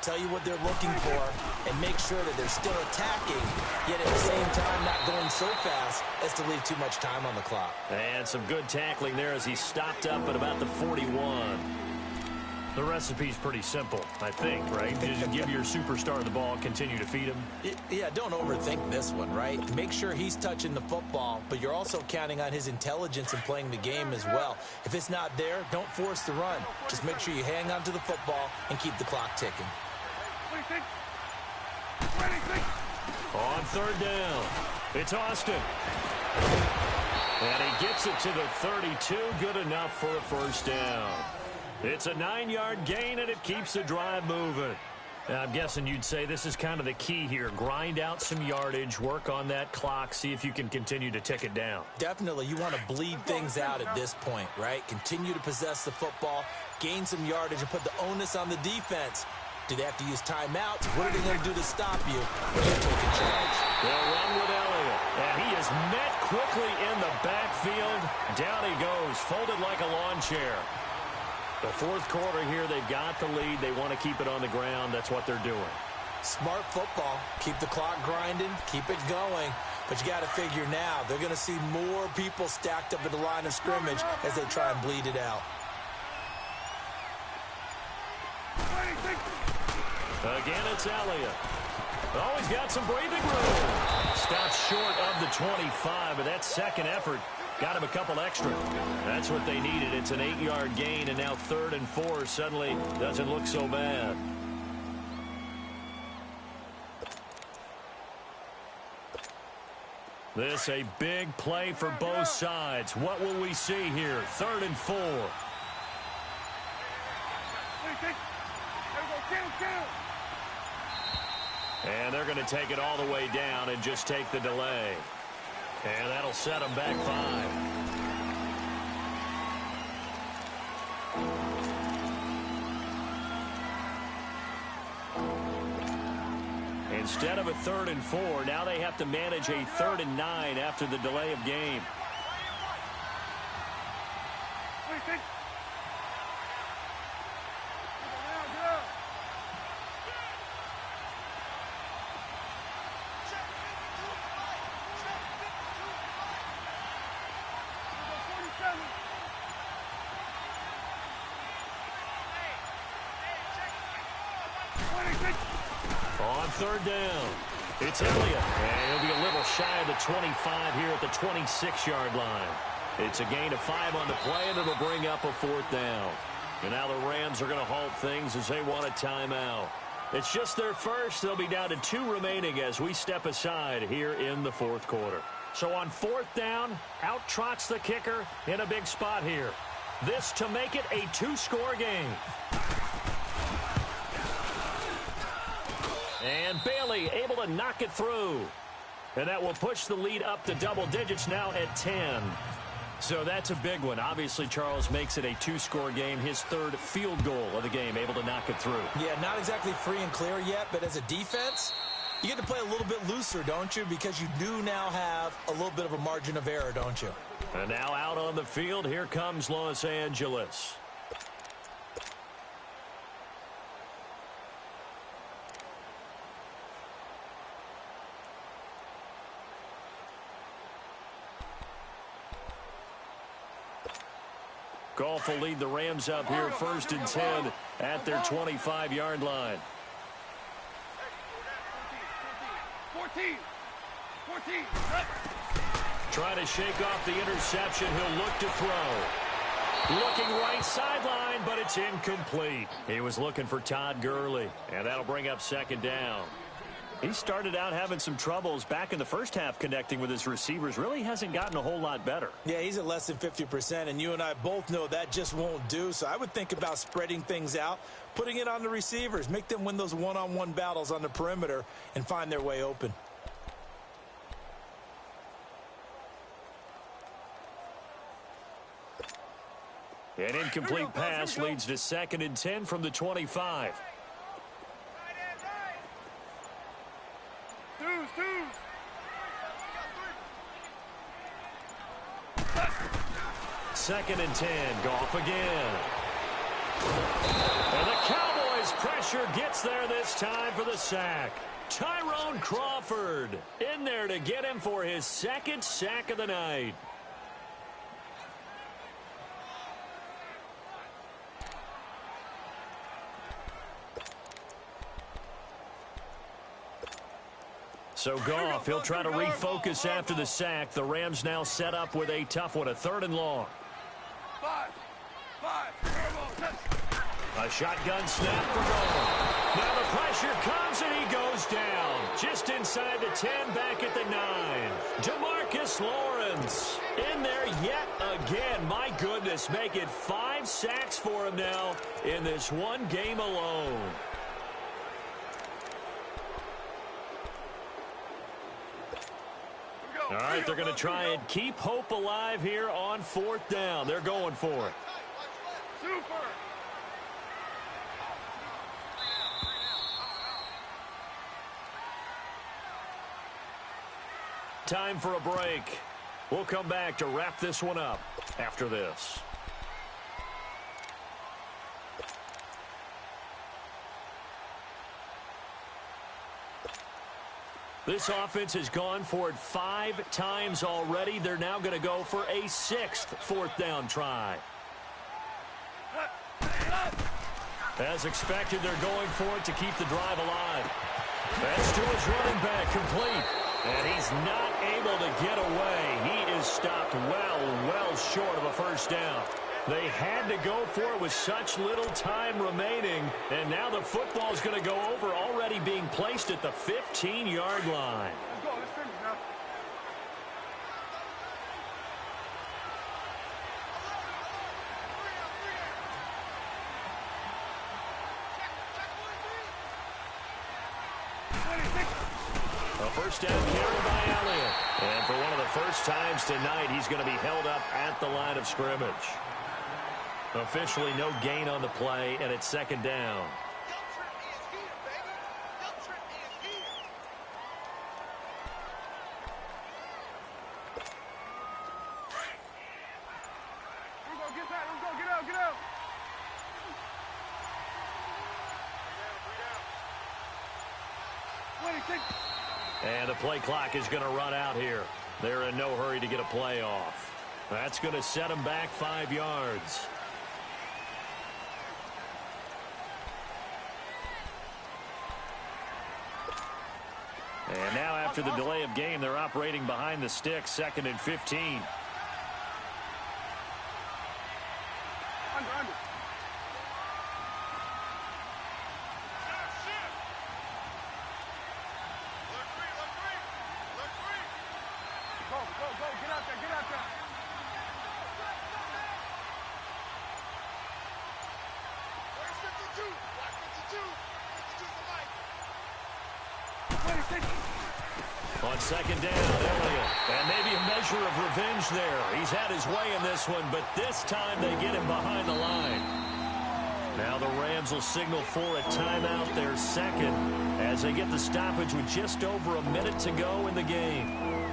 tell you what they're looking for, and make sure that they're still attacking, yet at the same time not going so fast as to leave too much time on the clock. And some good tackling there as he stopped up at about the 41. The recipe's pretty simple, I think, right? Just give your superstar the ball, continue to feed him. Yeah, don't overthink this one, right? Make sure he's touching the football, but you're also counting on his intelligence in playing the game as well. If it's not there, don't force the run. Just make sure you hang on to the football and keep the clock ticking. 26. On 3rd down, it's Austin. And he gets it to the 32, good enough for a 1st down. It's a 9-yard gain, and it keeps the drive moving. Now, I'm guessing you'd say this is kind of the key here. Grind out some yardage, work on that clock, see if you can continue to tick it down. Definitely, you want to bleed things out at this point, right? Continue to possess the football, gain some yardage, and put the onus on the defense. Do they have to use timeouts? What are they going to do to stop you when you're taking charge? They'll run with Elliott. And he is met quickly in the backfield. Down he goes, folded like a lawn chair. The fourth quarter here, they've got the lead. They want to keep it on the ground. That's what they're doing. Smart football. Keep the clock grinding. Keep it going. But you got to figure now, they're going to see more people stacked up at the line of scrimmage as they try and bleed it out. Again, it's Elliott. Oh, he's got some breathing room. Stops short of the 25, but that second effort got him a couple extra. That's what they needed. It's an 8-yard gain, and now 3rd and 4 suddenly doesn't look so bad. This a big play for both sides. What will we see here? 3rd and 4. And they're going to take it all the way down and just take the delay. And that'll set them back 5. Instead of a 3rd and 4, now they have to manage a 3rd and 9 after the delay of game. On 3rd down, it's Elliott, and he'll be a little shy of the 25 here at the 26-yard line. It's a gain of 5 on the play, and it'll bring up a 4th down. And now the Rams are going to halt things as they want a timeout. It's just their first. They'll be down to 2 remaining as we step aside here in the 4th quarter. So on 4th down, out trots the kicker in a big spot here. This to make it a 2-score game. And Bailey able to knock it through. And that will push the lead up to double digits now at 10. So that's a big one. Obviously, Charles makes it a 2-score game. His 3rd field goal of the game, able to knock it through. Yeah, not exactly free and clear yet, but as a defense, you get to play a little bit looser, don't you? Because you do now have a little bit of a margin of error, don't you? And now out on the field, here comes Los Angeles. Goff will lead the Rams up here 1st and 10 at their 25-yard line. 14. Trying to shake off the interception. He'll look to throw. Looking right sideline, but it's incomplete. He was looking for Todd Gurley, and that'll bring up 2nd down. He started out having some troubles back in the first half connecting with his receivers. Really hasn't gotten a whole lot better. Yeah, he's at less than 50%, and you and I both know that just won't do. So I would think about spreading things out, putting it on the receivers, make them win those one-on-one battles on the perimeter and find their way open. An incomplete pass leads to 2nd and 10 from the 25. Second and 10, Goff again. And the Cowboys' pressure gets there this time for the sack. Tyrone Crawford in there to get him for his 2nd sack of the night. So Goff, he'll try to refocus after the sack. The Rams now set up with a tough one, a 3rd and long. 5. A shotgun snap for Goff. Now the pressure comes and he goes down. Just inside the 10, back at the 9. DeMarcus Lawrence in there yet again. My goodness, make it 5 sacks for him now in this one game alone. All right, they're going to try and keep hope alive here on 4th down. They're going for it. Time for a break. We'll come back to wrap this one up after this. This offense has gone for it 5 times already. They're now going to go for a 6th fourth down try. As expected, they're going for it to keep the drive alive. That's to his running back, complete. And he's not able to get away. He is stopped well short of a first down. They had to go for it with such little time remaining. And now the football's going to go over, already being placed at the 15-yard line. Let's go. Let's finish now. A first down carry by Elliott. And for one of the first times tonight, he's going to be held up at the line of scrimmage. Officially no gain on the play, and it's second down. Get out. And the play clock is going to run out here. They're in no hurry to get a play off. That's going to set them back 5 yards. And now after the delay of game, they're operating behind the sticks, 2nd and 15. Under. Go. Get out there. Where's 52? Watch 52. 52's the mic. On second down, Elliott. And maybe a measure of revenge there. He's had his way in this one, but this time they get him behind the line. Now the Rams will signal for a timeout, their second, as they get the stoppage with just over a minute to go in the game.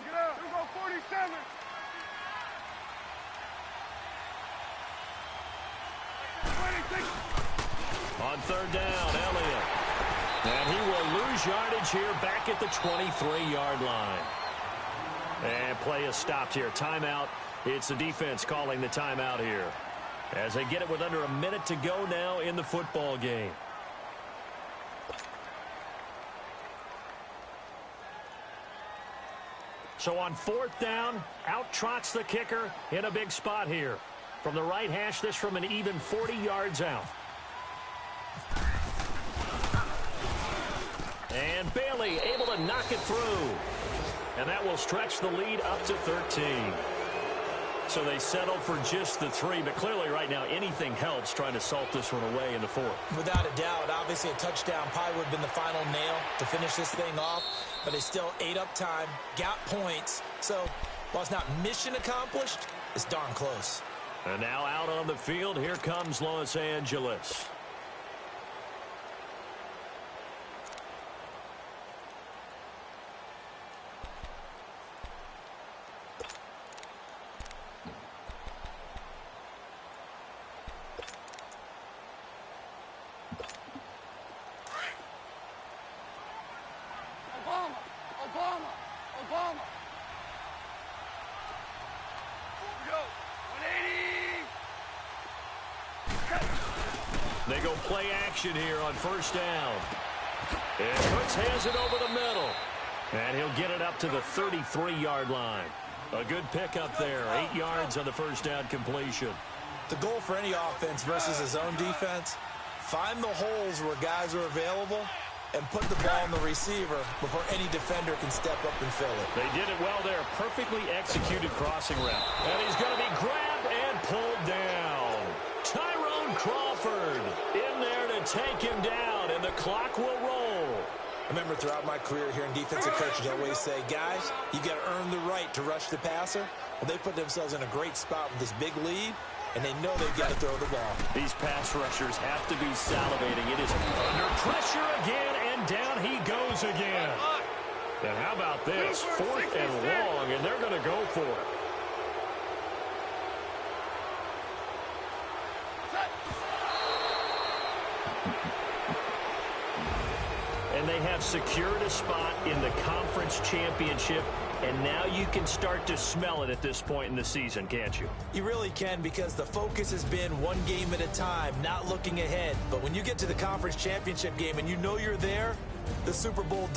Get out. Here we go, 47. On third down, Elliott. And he will lose yardage here back at the 23-yard line. And play is stopped here. Timeout. It's the defense calling the timeout here, as they get it with under a minute to go now in the football game. So on fourth down, out trots the kicker in a big spot here. From the right hash, this from an even 40 yards out. And Bailey able to knock it through. And that will stretch the lead up to 13. So they settle for just the 3, but clearly right now anything helps trying to salt this one away in the 4th. Without a doubt, obviously a touchdown probably would have been the final nail to finish this thing off, but it's still ate up time, got points. So while it's not mission accomplished, it's darn close. And now out on the field, here comes Los Angeles. Obama. Go. 180. They go play action here on first down. And Cooks hands it over the middle. And he'll get it up to the 33-yard line. A good pickup there. 8 yards on the first down completion. The goal for any offense versus his own defense, find the holes where guys are available and put the ball on the receiver before any defender can step up and fill it. They did it well there. Perfectly executed crossing route. And he's going to be grabbed and pulled down. Tyrone Crawford in there to take him down, and the clock will roll. remember throughout my career here in defensive coaching, I always say, guys, you got to earn the right to rush the passer. Well, they put themselves in a great spot with this big lead, and they know they've got to throw the ball. These pass rushers have to be salivating. It is under pressure again, and down he goes again. And how about this? 4th and long, and they're going to go for it. And they have secured a spot in the conference championship, and now you can start to smell it at this point in the season, can't you? You really can, because the focus has been one game at a time, not looking ahead. But when you get to the conference championship game and you know you're there, the Super Bowl